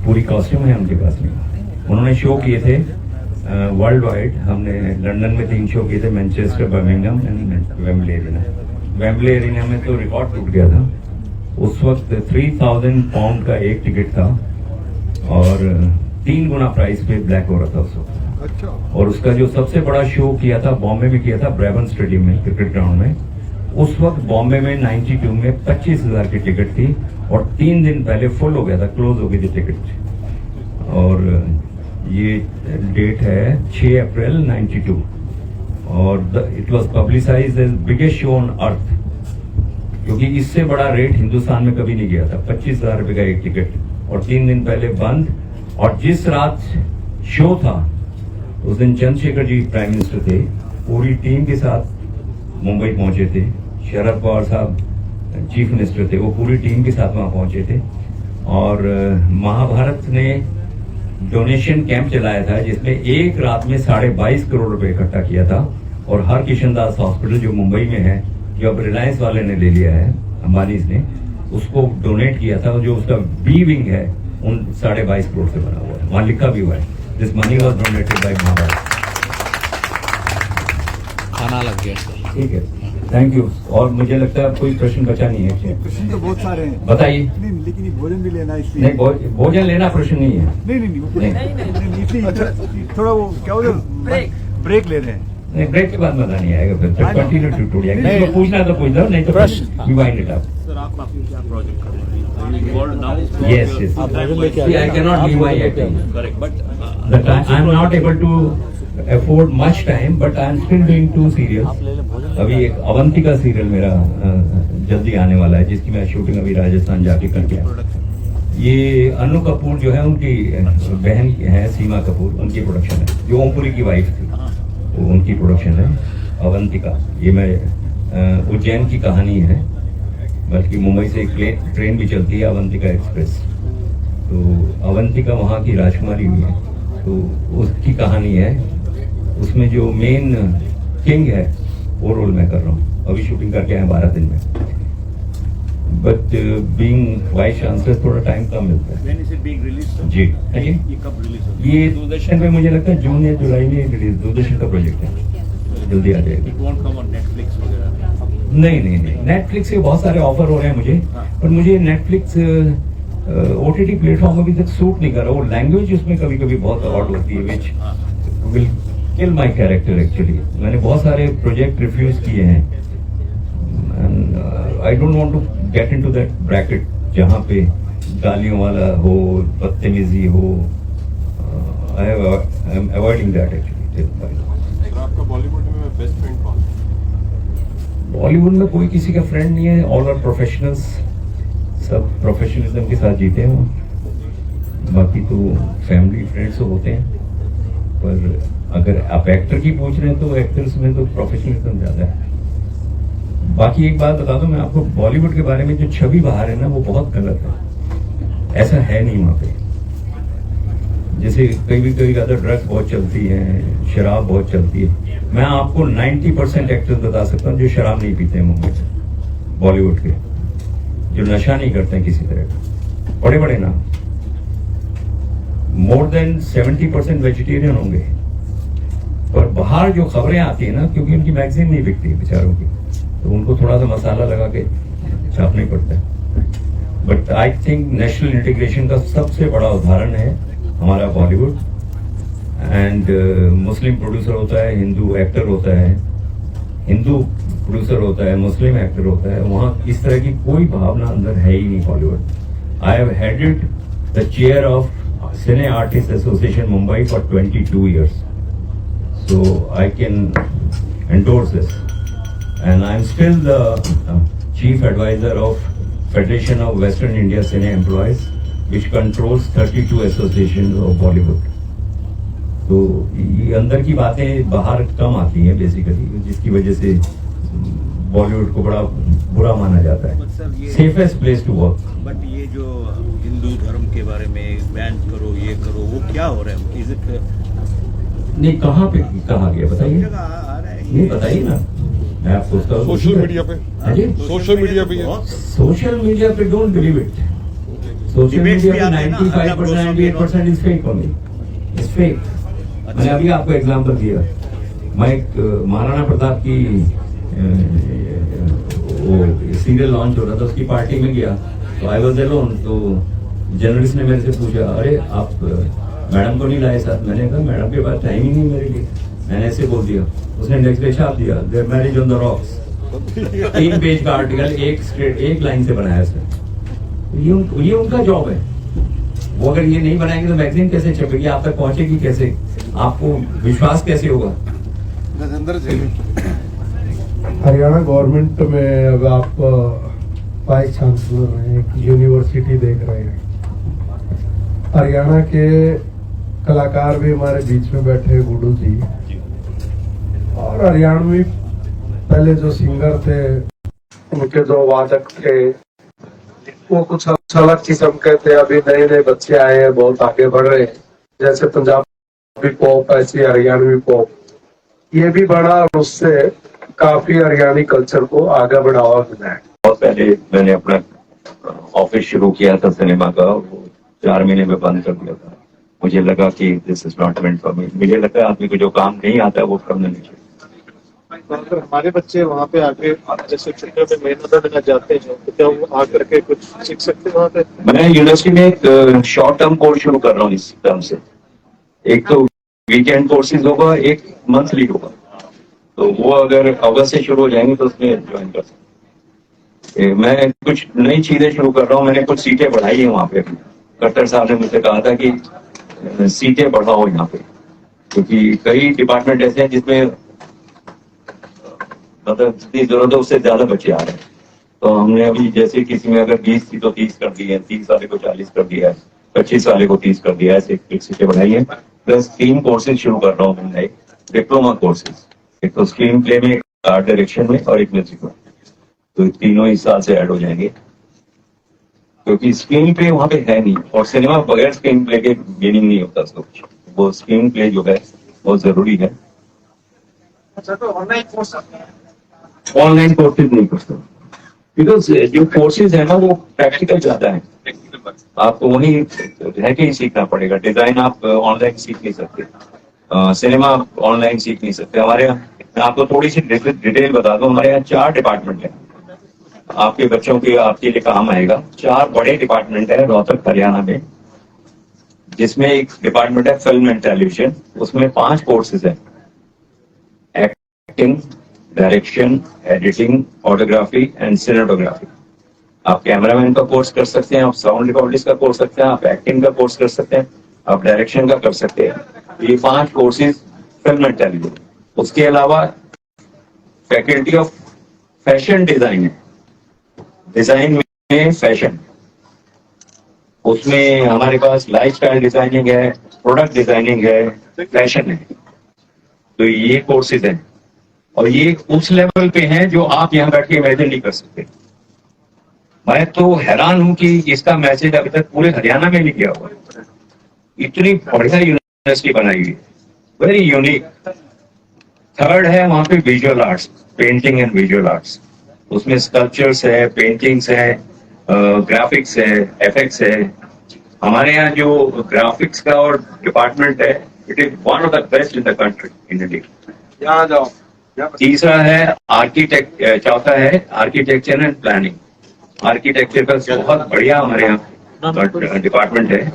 पूरी कॉस्ट्यूम है उनके पास में। उन्होंने शो किए थे वर्ल्ड वाइड, हमने लंदन में 3 शो किए थे, Manchester, Birmingham and Wembley arena. Wembley arena में तो रिकॉर्ड टूट गया था। उस वक्त 3000 पाउंड का एक टिकट था और 3 गुना प्राइस पे ब्लैक हो रहा था उस वक्त। अच्छा। और उसका जो सबसे बड़ा शो किया था बॉम्बे में किया था, ब्रेबन स्टेडियम में, क्रिकेट ग्राउंड में। उस वक्त बॉम्बे में 92 में 25,000 की टिकट थी और 3 दिन पहले फुल हो गया था, क्लोज हो गई थी टिकट। और ये डेट है 6 अप्रैल 92 और it was publicised as biggest show on earth, क्योंकि इससे बड़ा रेट हिंदुस्तान में कभी नहीं गया था। 25,000 रुपए का एक टिकट और 3 दिन पहले बंद। और जिस रात शो था उस दिन चंद्रशेखर जी प्राइम मिनिस्टर थे, पूरी टीम के साथ मुंबई पहुंचे थे। शरद पवार साहब चीफ मिनिस्टर थे, वो पूरी टीम के साथ वहां पहुंचे थे। और महाभारत ने डोनेशन कैंप चलाया था जिसमें एक रात में 22.5 करोड़ रुपए इकट्ठा किया था। और हर किशनदास हॉस्पिटल जो मुंबई में है, जो अब रिलायंस वाले ने ले लिया है, अंबानी ने, उसको डोनेट किया था। जो उसका बी विंग है उन 22.5 करोड़ से बना हुआ है, वहां लिखा भी हुआ है, this money was donated by Mahabharat. खाना लग गया। ठीक है, थैंक यू। और मुझे लगता है अब कोई प्रश्न बचा नहीं है। प्रश्न तो बहुत सारे हैं। बताइए। नहीं, लेकिन ये भोजन भी लेना इसलिए। नहीं, भोजन लेना प्रश्न नहीं है। नहीं, इसलिए थोड़ा वो क्या बोले, ब्रेक ले रहे हैं। नहीं, ब्रेक के बाद मजा नहीं आएगा, फिर कंटिन्यू टू किसी को पूछना तो पूछ लो, नहीं तो we wind it up. Sir आप क्या प्रोजेक्ट कर रहे हैं? Yes. See, I cannot leave my acting. Correct, but I am not able to afford much time, but I am still doing 2 serials. अभी एक अवंतिका सीरियल मेरा जल्दी आने वाला है, जिसकी मैं शूटिंग अभी राजस्थान जाके करके आया। ये अन्नू कपूर जो है, उनकी बहन है सीमा कपूर, उनकी प्रोडक्शन है, जो ओमपुरी की वाइफ थी, वो उनकी प्रोडक्शन है अवंतिका। ये मैं उज्जैन की कहानी है, बल्कि मुंबई से एक ट्रेन भी चलती है, अवंतिका एक्सप्रेस। तो अवंतिका वहाँ की राजकुमारी हुई है, तो उसकी कहानी है। उसमें जो मेन किंग है वो रोल मैं कर रहा हूँ। अभी शूटिंग करके आए 12 दिन में। बट बीइंग वाइस चांसलर थोड़ा टाइम कम मिलता है। When is it being released, sir? जी हाँ जी, ये कब रिलीज होगा? ये दूरदर्शन पे मुझे लगता है जून या जुलाई में रिलीज, दूरदर्शन का प्रोजेक्ट है, जल्दी आ जाएगा। It won't come on Netflix वगैरह? नहीं, नेटफ्लिक्स से बहुत सारे ऑफर हो रहे हैं मुझे, पर मुझे नेटफ्लिक्स OTT प्लेटफॉर्म अभी तक सूट नहीं कर रहा। वो लैंग्वेज उसमें कभी कभी बहुत ऑड होती है, which will kill my character actually. मैंने बहुत सारे प्रोजेक्ट रिफ्यूज किए हैं and I don't want to get into that bracket जहाँ पे गालियों वाला हो, बदतमीजी हो। I am avoiding that actually. Sir आपका बॉलीवुड में बेस्ट फ्रेंड कौन है? बॉलीवुड में कोई किसी का फ्रेंड नहीं है, ऑल आर प्रोफेशनल्स, सब प्रोफेशनलिज्म के साथ जीते हैं। बाकी तो फैमिली फ्रेंड्स होते हैं, पर अगर आप एक्टर की पूछ रहे हैं तो एक्टर्स में तो प्रोफेशनलिज्म ज्यादा है। बाकी एक बात बता दूं मैं आपको, बॉलीवुड के बारे में जो छवि बाहर है ना, वो बहुत गलत है। ऐसा है नहीं वहां पे। जैसे कभी अदर ड्रग्स बहुत चलती हैं, शराब बहुत चलती है। मैं आपको 90% एक्टर्स बता सकता हूँ जो शराब नहीं पीते हैं मुंबई में, बॉलीवुड के, जो नशा नहीं करते हैं किसी तरह का, बड़े बड़े नाम। मोर देन 70% वेजिटेरियन होंगे। पर बाहर जो खबरें आती है ना, क्योंकि उनकी मैगजीन नहीं बिकती बेचारों की, तो उनको थोड़ा सा मसाला लगा के छापना ही पड़ता है। But I think national integration का सबसे बड़ा उदाहरण है हमारा बॉलीवुड। एंड मुस्लिम प्रोड्यूसर होता है, हिंदू एक्टर होता है, हिंदू प्रोड्यूसर होता है, मुस्लिम एक्टर होता है। वहाँ इस तरह की कोई भावना अंदर है ही नहीं Bollywood. I have headed the chair of cine artist association Mumbai for 22 years, so I can endorse this. And I am still the chief advisor of Federation of Western India Cine Employees, which controls 32 associations of Bollywood. तो ये अंदर की बातें बाहर कम आती हैं basically, जिसकी वजह से बॉलीवुड को बड़ा बुरा माना जाता है। Safest place to work. But ये जो हिंदू धर्म के बारे में बैन करो, ये करो, वो क्या हो रहा है? Is it नहीं, कहाँ पे कहा गया बताइए? जगह आ रहा है? नहीं बताइए ना, मैं आप सोचता हूँ सोशल मीडिया पे, हाँ जी, सोशल मीडिया पे सोशल मीडिया पे don't believe it. Social media पे 95% 98% is fake only, is fake. मैंने अभी आपको एग्जांपल दिया। मैं एक महाराणा प्रताप की वो सीरियल लॉन्च हो रहा था, उसकी पार्टी में गया, तो आई वाज अलोन। तो जर्नलिस्ट ने मेरे से पूछा, अरे आप मैडम को नहीं लाए साथ? मैंने कहा मैडम के पास टाइम ही नहीं मेरे लिए, मैंने ऐसे बोल दिया। उसने नेक्स्ट डे छाप दिया, there marriage on the rocks. 3 page का आर्टिकल एक लाइन से बनाया उसने। ये उनका जॉब है। वो अगर ये नहीं बनाएंगे तो मैगजीन कैसे छपेगी, आप तक पहुंचेगी कैसे, आपको विश्वास कैसे होगा? गजेंद्र जी, हरियाणा गवर्नमेंट में अब आप वाइस चांसलर हैं, एक यूनिवर्सिटी देख रहे हैं। हरियाणा के कलाकार भी हमारे बीच में बैठे हैं, गुड्डू जी, और हरियाणवी पहले जो सिंगर थे, उनके जो वादक थे, वो कुछ अलग किस्म के थे। अभी नए नए बच्चे आए हैं, बहुत आगे बढ़ रहे हैं। जैसे पंजाबी पॉप, ऐसी हरियाणवी पॉप ये भी बढ़ा, और उससे काफी हरियाणी कल्चर को आगे बढ़ावा मिला है। बहुत पहले मैंने अपना ऑफिस शुरू किया था सिनेमा का, वो 4 महीने में बंद कर दिया था। मुझे लगा कि this is not meant for me. मुझे लगता है आदमी को जो काम नहीं आता है वो करना नहीं चाहिए। अगर हमारे बच्चे वहाँ पे आके जैसे छुट्टियों में महीना देना जाते हैं, तो क्या वो आकर के कुछ सीख सकते हैं वहाँ पे? मैं यूनिवर्सिटी में एक शॉर्ट टर्म कोर्स शुरू कर रहा हूँ इस टर्म से। एक तो वीकेंड कोर्सेज होगा, एक मंथली होगा। तो वो अगर अगस्त से शुरू हो जाएंगे तो उसमें ज्वाइन कर सकते। मैं कुछ नई चीजें शुरू कर रहा हूँ। मैंने कुछ सीटें बढ़ाई है वहाँ पे। कट्टर साहब ने मुझसे कहा था कि सीटें बढ़ाओ यहाँ पे, क्योंकि कई डिपार्टमेंट ऐसे हैं जिसमें मतलब जितनी जरूरत है उससे ज्यादा बच्चे आ रहे हैं। तो हमने अभी जैसे किसी में अगर 20 थी तो 30 कर दी है, 30 वाले को 40 कर दिया है, 25 वाले को 30 कर दिया है, ऐसे सीटें बढ़ाई है। प्लस 3 कोर्सेज शुरू कर रहा हूँ मैं, एक डिप्लोमा कोर्सेज, एक तो स्क्रीन प्ले में, एक आर्ट डायरेक्शन में और एक म्यूजिक में। तो तीनों इस साल से ऐड हो जाएंगे, क्योंकि स्क्रीन प्ले वहाँ पे है नहीं, और सिनेमा बगैर स्क्रीन प्ले के मीनिंग नहीं होता उसको। वो स्क्रीन प्ले जो है बहुत जरूरी है। अच्छा, तो ऑनलाइन कोर्स ऑनलाइन कोर्सेज नहीं कर सकते। बिकॉज जो कोर्सेज है ना वो प्रैक्टिकल ज्यादा है, आपको वहीं रह के ही सीखना पड़ेगा। डिजाइन आप ऑनलाइन सीख नहीं सकते, सिनेमा आप ऑनलाइन सीख नहीं सकते। हमारे यहाँ, मैं आपको थोड़ी सी डिटेल बता दूं, हमारे यहाँ 4 डिपार्टमेंट है, आपके बच्चों के आपके लिए काम आएगा। 4 बड़े डिपार्टमेंट है रोहतक हरियाणा में, जिसमें एक डिपार्टमेंट है फिल्म एंड टेलीविजन, उसमें 5 कोर्सेज है, acting, direction, editing, photography and cinematography. आप कैमरामैन का कोर्स कर सकते हैं, आप साउंड रिकॉर्डिस्ट का कोर्स कर सकते हैं, आप एक्टिंग का कोर्स कर सकते हैं, आप डायरेक्शन का कर सकते हैं। ये 5 कोर्सेज फिल्म एंड टेलीविजन। उसके अलावा फैकल्टी ऑफ फैशन डिजाइन है, डिजाइन में फैशन, उसमें हमारे पास लाइफस्टाइल डिजाइनिंग है, प्रोडक्ट डिजाइनिंग है, फैशन है। तो ये कोर्सेज हैं और ये उस लेवल पे हैं जो आप यहाँ बैठ के इमेजिन नहीं कर सकते। मैं तो हैरान हूं कि इसका मैसेज अभी तक पूरे हरियाणा में नहीं गया हुआ। इतनी बढ़िया यूनिवर्सिटी बनाई हुई, वेरी यूनिक। 3rd है वहां पे visual arts, painting and visual arts, उसमें स्कल्पचर्स है, पेंटिंग्स है, ग्राफिक्स है, एफेक्ट्स है। हमारे यहाँ जो ग्राफिक्स का और डिपार्टमेंट है, it is one of the best in the country, in India. यहाँ जाओ। तीसरा है आर्किटेक्ट, चौथा है आर्किटेक्चर एंड प्लानिंग। आर्किटेक्चर का बहुत बढ़िया हमारे यहाँ डिपार्टमेंट है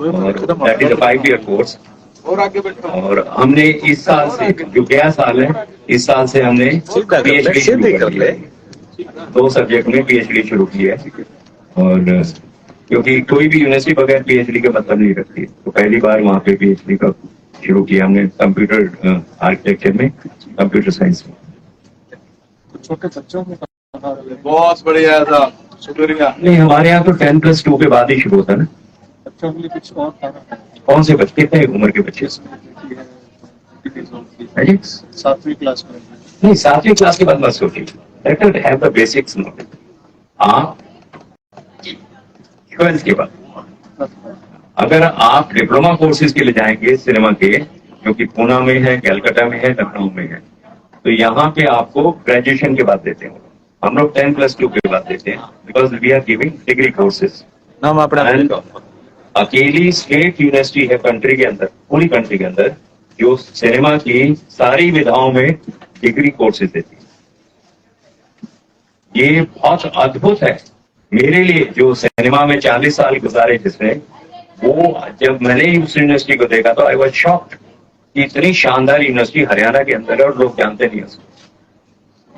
और that is a 5 year course. और हमने इस साल से, जो गया साल है, इस साल से हमने PhD शुरू कर लिया है। 2 सब्जेक्ट में PhD शुरू की है। और क्योंकि कोई भी यूनिवर्सिटी बगैर PhD का मतलब नहीं रखती, तो पहली बार वहाँ पे PhD का शुरू किया हमने, कंप्यूटर आर्किटेक्चर में, कंप्यूटर साइंस में। छोटे बच्चों में बहुत बढ़िया था, शुक्रिया। नहीं, हमारे यहाँ तो 10+2 के बाद ही शुरू होता है ना। बच्चों के लिए कुछ और था? कौन से बच्चे, कितने उम्र के बच्चे? 7वीं क्लास में। नहीं, 7वीं क्लास के बाद मत सोचिए, let us have the basics knowledge. आप 12th के बाद अगर आप डिप्लोमा कोर्सेज के लिए जाएंगे सिनेमा के, जो कि पूना में है, कलकत्ता में है, लखनऊ में है, तो यहाँ पे आपको ग्रेजुएशन के बाद देते हैं। हम लोग 10+2 के बाद देते हैं, because we are giving degree courses. अकेली स्टेट यूनिवर्सिटी है कंट्री के अंदर, पूरी कंट्री के अंदर, जो सिनेमा की सारी विधाओं में डिग्री कोर्सेज देती है। ये बहुत अद्भुत है मेरे लिए, जो सिनेमा में 40 साल गुजारे जिसने, वो जब मैंने उस यूनिवर्सिटी को देखा तो आई वाज शॉक्ड कि इतनी शानदार यूनिवर्सिटी हरियाणा के अंदर है और लोग जानते नहीं उसको।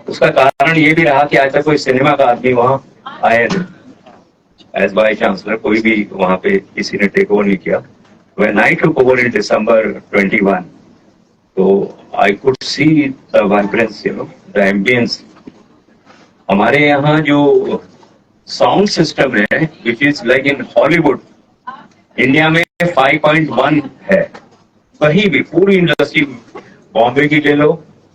उसका कारण ये भी रहा कि आज तक कोई सिनेमा का आदमी वहां आया नहीं, एज वाइस चांसलर कोई भी वहां पे किसी ने टेक ओवर नहीं किया। When I took over in December 21, so I could see the vibrance, the ambience. हमारे यहाँ जो साउंड सिस्टम है, which is like in Hollywood, India में 5.1 है। कहीं भी पूरी इंडस्ट्री, बॉम्बे की ले लो,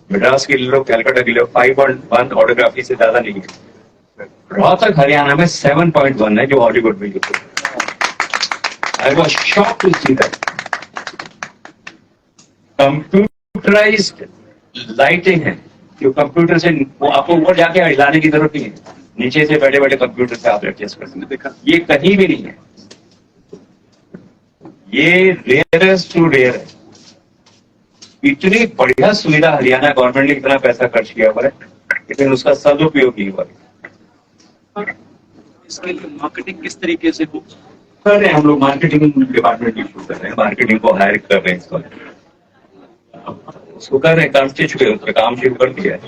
मद्रास की ले लो, कलकत्ता की ले लो, 5.1 ऑटोग्राफी से ज्यादा नहीं है। रोहतक हरियाणा में 7.1 है, जो हॉलीवुड में यूज है। I was shocked to see that. Computerized lighting है, जो कंप्यूटर से वो आपको ऊपर जाके हिलाने की जरूरत नहीं है, नीचे से बैठे बैठे कंप्यूटर से आप एडजस्ट कर सकते हैं। ये कहीं भी नहीं है, ये रेयरेस्ट टू रेयर है। इतनी बढ़िया सुविधा हरियाणा गवर्नमेंट ने इतना पैसा खर्च किया हुआ है, लेकिन उसका सदुपयोग नहीं हुआ। इसके लिए मार्केटिंग किस तरीके से हो कर रहे हैं हम लोग, मार्केटिंग डिपार्टमेंट की शुरू कर रहे हैं, मार्केटिंग को हायर कर रहे हैं, उसको कर रहे हैं, काम शुरू कर दिया है।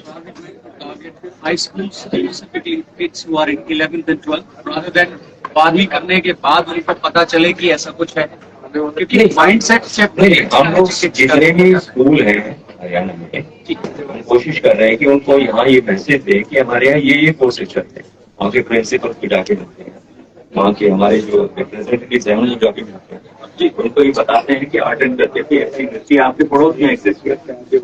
High school specifically kids who are in 11th and 12th rather than 12वीं करने के बाद उनको पता चले कि ऐसा कुछ है, क्योंकि माइंडसेट सेट नहीं, हम लोग जितने भी स्कूल हैं हरियाणा में, हम कोशिश कर रहे हैं कि उनको यहाँ ये मैसेज दें कि हमारे यहाँ ये कोर्सेज चलते हैं। वहाँ के प्रिंसिपल को जाके मिलते हैं, वहाँ के हमारे जो रिप्रेजेंटेटिव हैं उनको जाके मिलते हैं, उनको ये बताते हैं कि आर्ट एंड कल्चर की ऐसी यूनिवर्सिटी आपके पड़ोस में एग्जिस्ट करती है।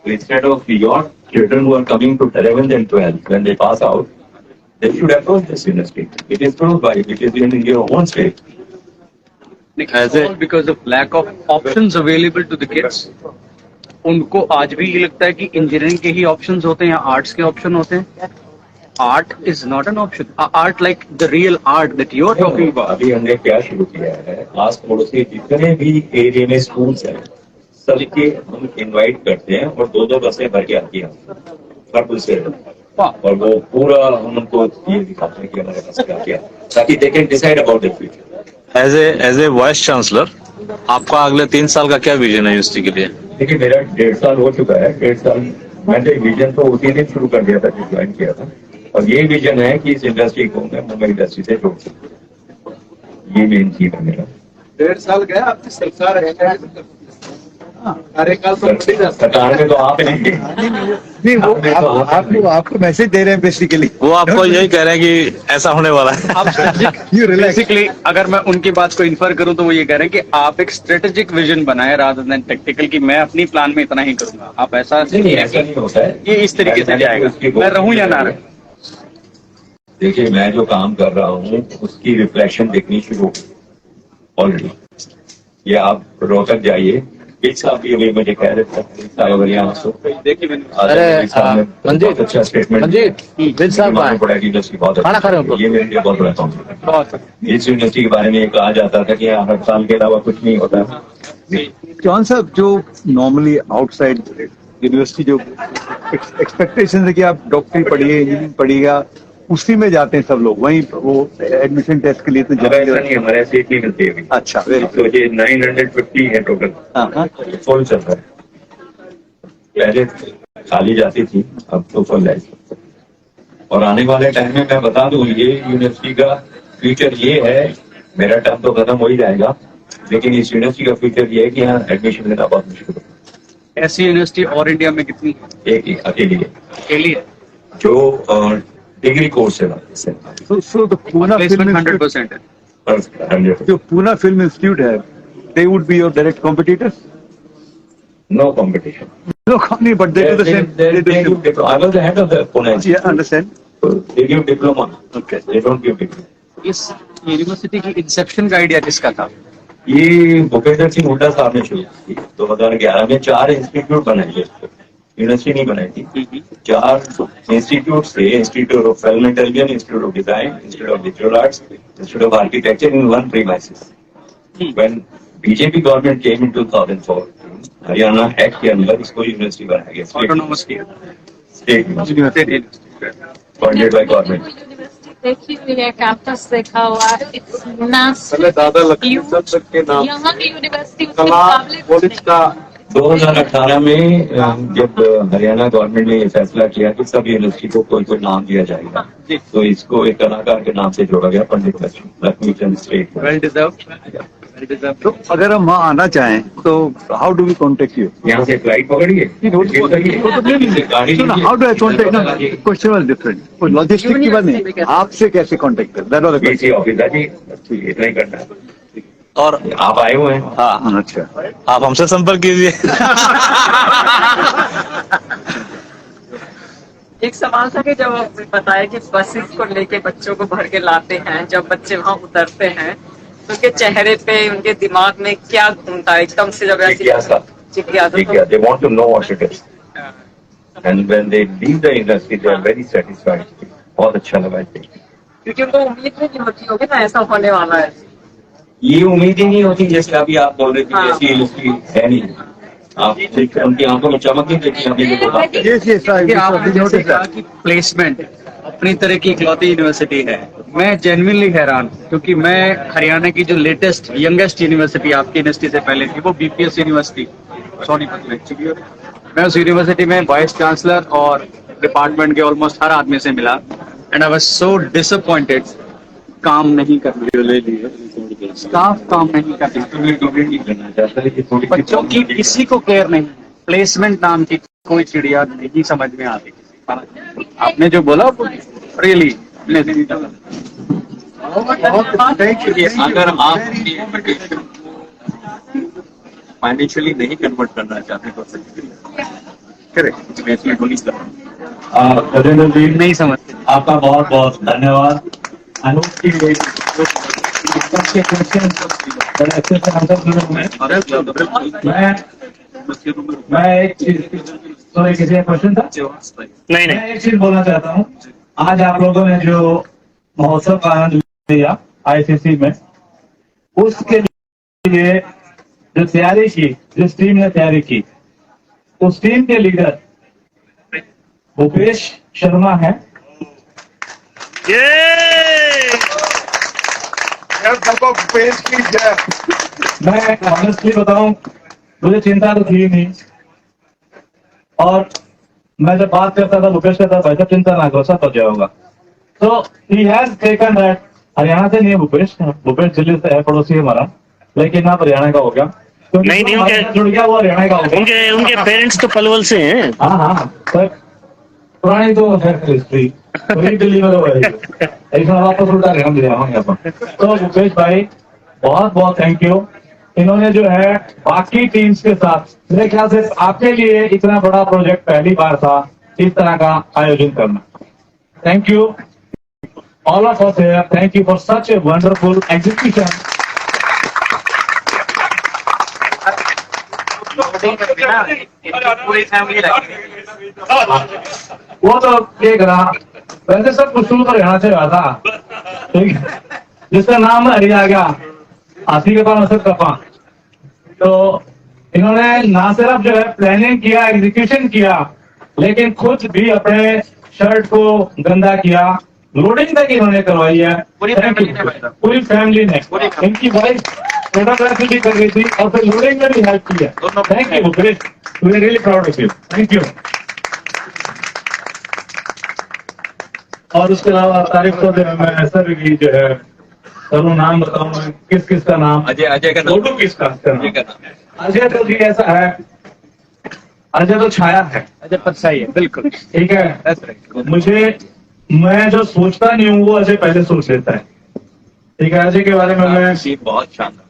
Instead of your children who are coming to 11th and 12th, when they pass out, they should approach this university. It is close by, it is in your own state. Because of lack of options available to the kids, उनको आज भी ये लगता है कि engineering के ही options होते हैं या आर्ट्स के ऑप्शन होते हैं। art is not an option. Art like the real art that you're talking about. अभी हमने क्या शुरू किया है, आस पड़ोस के जितने भी एरिया में स्कूल्स हैं सबके हम इनवाइट करते हैं और 2-2 बसें भर के आती हैं हर से, और वो पूरा हम उनको ये दिखाते हैं कि हमारे पास क्या क्या, ताकि they can decide about the future. As a vice chancellor आपका अगले 3 साल का क्या विजन है यूनिवर्सिटी के लिए? देखिए मेरा 1.5 साल हो चुका है। 1.5 साल मैंने विजन तो उसी दिन शुरू कर दिया था जब ज्वाइन किया था, और ये विजन है कि इस इंडस्ट्री को मैं मुंबई इंडस्ट्री से जोड़ सकूं। ये मेन चीज है मेरा। 1.5 साल गया आपकी सरकार है, कार्यकाल तो सरकार में तो आप नहीं वो आपको मैसेज दे रहे हैं बेसिकली, वो आपको यही कह रहे हैं कि ऐसा होने वाला है। बेसिकली अगर मैं उनकी बात को इन्फर करूं तो वो ये कह रहे हैं कि आप एक स्ट्रेटेजिक विजन बनाए रादर देन टेक्निकल, कि मैं अपनी प्लान में इतना ही करूंगा। आप ऐसा नहीं होता है, ये इस तरीके से जाएगा, मैं रहूं या ना रहूं। देखिए मैं जो काम कर रहा हूँ उसकी रिफ्लेक्शन देखनी शुरू ऑलरेडी। ये आप रोहतक जाइए, एक साहब भी अभी मुझे कह रहे थे बहुत अच्छा स्टेटमेंट खाना खा रहे हो, ये मेरे लिए बहुत बड़ा कॉम्प्लीमेंट। इस यूनिवर्सिटी के बारे में ये कहा जाता था कि यहाँ हड़ताल के अलावा कुछ नहीं होता। जॉन साहब, जो नॉर्मली आउटसाइड यूनिवर्सिटी जो एक्सपेक्टेशन है कि आप डॉक्टरी पढ़िए, इंजीनियरिंग पढ़िएगा, उसी में जाते हैं सब लोग, वहीं वो एडमिशन टेस्ट के लिए तो हमारे सीट नहीं मिलती है। अच्छा, तो ये 950 है टोटल, फुल चल रहा है। पहले खाली जाती थी, अब तो फुल है। और आने वाले टाइम में मैं बता दूं, ये यूनिवर्सिटी का फ्यूचर ये है, मेरा टर्म तो खत्म हो ही जाएगा, लेकिन इस यूनिवर्सिटी का फ्यूचर ये है कि यहाँ एडमिशन लेना बहुत मुश्किल है। ऐसी यूनिवर्सिटी और इंडिया में कितनी? एक ही अकेली है जो डिग्री कोर्स है। So the Pune Film 100% है। जो पूना फिल्म इंस्टीट्यूट है, they would be your direct competitors? No competition. No company, but they do the same. They give diploma. I was the head of the Pune Institute. Yeah, understand. So they give diploma. Okay. They don't give degree. इस university की Inception का idea किसका था? ये भूपेंद्र सिंह हुड्डा साहब ने शुरू की 2011 में। 4 इंस्टीट्यूट बनाए थे, यूनिवर्सिटी नहीं बनाई थी। 4 इंस्टीट्यूट थे, institute of film and television, institute of design, institute of visual arts, institute of architecture in one premises. When BJP government came in 2004, Haryana act के अंदर इसको यूनिवर्सिटी बनाया गया, autonomous state university funded by government. देखी हुई है, campus देखा हुआ है, इतना दादा लक्ष्मी सब के नाम यहाँ की यूनिवर्सिटी कला कॉलेज का 2018 में जब हरियाणा गवर्नमेंट ने ये फैसला किया कि सब यूनिवर्सिटी को कोई नाम दिया जाएगा, तो इसको एक कलाकार के नाम से जोड़ा गया, Pandit Lakshmichand state. Well deserved. तो अगर हम वहाँ आना चाहें तो how do we contact you? यहाँ से फ्लाइट पकड़िए, how do I contact? Question was different, logistic की बात नहीं, आपसे कैसे कॉन्टेक्ट कर? That was the question. Office है जी, इतना ही करना है। और आप आए हुए हैं? हाँ, अच्छा, आप हमसे संपर्क कीजिए। एक सवाल था कि जब आपने बताया कि बसेस को लेके बच्चों को भर के लाते हैं, जब बच्चे वहाँ उतरते हैं तो उनके चेहरे पे, उनके दिमाग में क्या घूमता है एकदम से? जब जिज्ञासा, they want to know what it is, and when they leave the industry they are very satisfied. बहुत अच्छा लगा है, क्योंकि उनको उम्मीद नहीं होती होगी ना ऐसा होने वाला है। ये उम्मीद ही नहीं होती, जैसे अभी आप बोल रहे थे, जैसी यूनिवर्सिटी है नहीं, आप उनकी आंखों में चमक नहीं देखी। आपने प्लेसमेंट अपनी तरह की इकलौती यूनिवर्सिटी है। मैं जेन्युइनली हैरान, क्योंकि मैं हरियाणा की जो लेटेस्ट यंगेस्ट यूनिवर्सिटी आपकी यूनिवर्सिटी से पहले थी, वो बीपीएस यूनिवर्सिटी सोनीपत में। मैं उस यूनिवर्सिटी में वाइस चांसलर और डिपार्टमेंट के ऑलमोस्ट हर आदमी से मिला, and I was so disappointed. काम नहीं करना, स्टाफ काम नहीं करना, बच्चों की किसी को केयर नहीं, प्लेसमेंट नाम की कोई चिड़िया नहीं समझ में आती। आपने जो बोला रियली अगर आप फाइनेंशियली नहीं कन्वर्ट करना चाहते तो नहीं समझते। आपका बहुत बहुत धन्यवाद। अनूप की मैं एक चीज, तो किसी क्वेश्चन था? नहीं, मैं एक चीज बोलना चाहता हूँ आज आप लोगों ने जो महोत्सव का आनंद लिया आईसीसी में, उसके लिए जो तैयारी की, जिस टीम ने तैयारी की, उस टीम के लीडर भूपेश शर्मा है। मैं ऑनेस्टली बताऊं, मुझे चिंता तो थी नहीं, और मैं जब बात करता था भूपेश कहता था भाई चिंता ना करो, सब हो जाएगा। तो he has taken that. Haryana से नहीं है भूपेश, भूपेश दिल्ली से है, पड़ोसी है हमारा, लेकिन आप हरियाणा का हो गया। नहीं उनके जुड़ गया वो हरियाणा का हो गया। उनके पेरेंट्स तो पलवल से हैं। हाँ सर, पुरानी तो है हिस्ट्री, वही दिल्ली में तो ऐसा वापस उल्टा हम ले आएंगे अपन। तो भूपेश भाई बहुत बहुत थैंक यू। इन्होंने जो है बाकी टीम्स के साथ, मेरे ख्याल से आपके लिए इतना बड़ा प्रोजेक्ट पहली बार था इस तरह का आयोजन करना। Thank you all of us here, thank you for such a wonderful execution. पूरी फैमिली वो तो देख रहा, वैसे सब कुछ शुरू तो यहाँ से रहा था, ठीक है, जिसका नाम हरी आ गया, हाथी के पास असर कपा। तो इन्होंने ना सिर्फ जो है प्लानिंग किया, एग्जीक्यूशन किया, लेकिन खुद भी अपने शर्ट को गंदा किया, लोडिंग तक इन्होंने करवाई है पूरी फैमिली ने। इनकी वाइफ फोटोग्राफी भी कर रही थी और फिर लोडिंग में भी हेल्प की है। Thank you Bhupesh, we are really proud of you, thank you. और उसके अलावा तारीफ तो मैं सर की जो है, सर नाम बताऊं किस किस का नाम, अजय का फोटो किसका अजय तो जी ऐसा है, अजय तो छाया है, अजय परछाई है, बिल्कुल ठीक है। मैं जो सोचता नहीं हूँ वो अजय पहले सोच लेता है, ठीक है। अजय के बारे में मैं बहुत शानदार,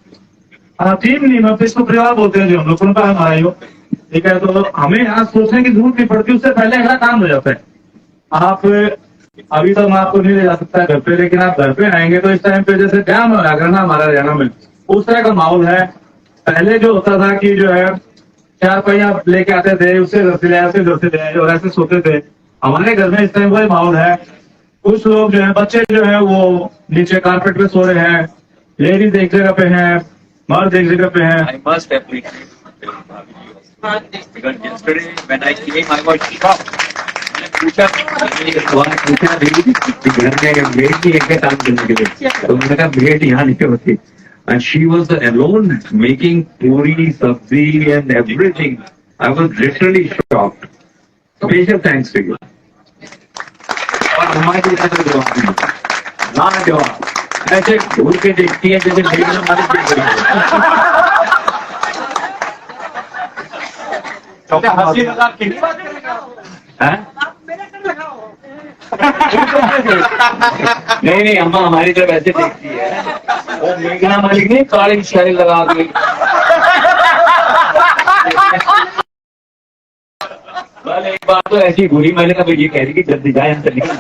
हाँ टीम नहीं, मैं इसको परिवार बोलते हैं जो हम लोग, उनका हमारा ही हो, ठीक है। तो हमें यहाँ सोचने की जरूरत नहीं पड़ती, उससे पहले अगला काम हो जाता है। आप अभी तो मैं आपको नहीं ले जा सकता घर पे, लेकिन आप घर पे आएंगे तो इस टाइम पे जैसे डैम हो रहा करना हमारा हरियाणा में, उस तरह का माहौल है। पहले जो होता था कि जो है 4 पहिया लेके आते थे, उससे घर से ले आए, घर से ले आए और ऐसे सोते थे। हमारे घर में इस टाइम वही माहौल है। कुछ लोग जो है, बच्चे जो है वो नीचे कारपेट पे सो रहे हैं, लेडीज एक जगह पे है, मर्द एक जगह पे है। I must appreciate because yesterday when I came I was shocked. पूछा मेड की एक काम करने के लिए, तो मैंने कहा मेड यहाँ नहीं होती, and she was alone making पूरी सब्जी and everything. I was literally shocked. Special thanks to you. और हमारी तरफ जवाब नहीं, ना जवाब ऐसे घूर के देखती है जैसे मेड हमारे देख रही है। हंसी मजाक की बात करेगा, नहीं अम्मा हमारी तरफ ऐसे देखती है, वो मेघना मालिक नहीं काली शायरी लगा दी। कल एक बार तो ऐसी घूरी, मैंने कहा ये कह रही कि जल्दी जाए हम चल निकल।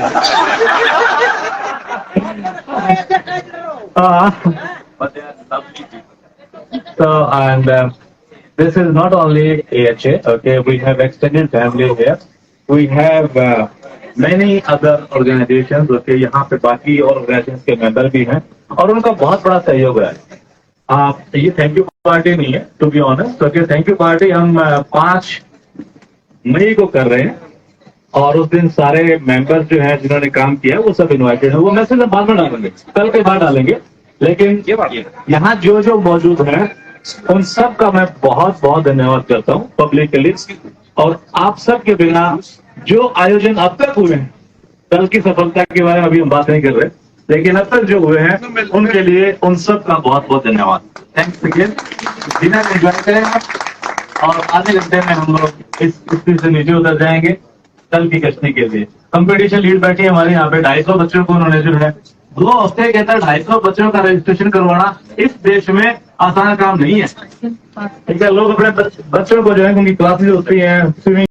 So and this is not only AHA, okay, we have extended family here, we have many other organizations, okay, यहाँ पे बाकी और ऑर्गेनाइजेशंस के मेंबर भी हैं और उनका बहुत बड़ा सहयोग है। आप ये थैंक यू पार्टी नहीं है, to be honest, okay, thank you party हम 5 मई को कर रहे हैं और उस दिन सारे मेंबर्स जो हैं जिन्होंने काम किया वो सब इनवाइटेड है। वो मैसेज हम बाद में डालेंगे, कल के बाद डालेंगे, लेकिन यहाँ जो मौजूद हैं उन सब का मैं बहुत बहुत धन्यवाद करता हूँ पब्लिकली। और आप सब के बिना जो आयोजन अब तक हुए हैं, कल की सफलता के बारे में अभी हम बात नहीं कर रहे, लेकिन अब तक जो हुए हैं उनके लिए उन सब का बहुत बहुत धन्यवाद। Thanks again. डिनर एंजॉय करें आप और आधे घंटे में हम लोग इस स्थिति से नीचे उतर जाएंगे कल की कश्ती के लिए। कंपटीशन लीड बैठी है हमारे यहाँ पे, 250 बच्चों को उन्होंने जो है 2 हफ्ते के अंदर 250 बच्चों का रजिस्ट्रेशन करवाना इस देश में आसान काम नहीं है, ठीक है। लोग अपने बच्चों को जो है उनकी क्लासेज होती है, स्विमिंग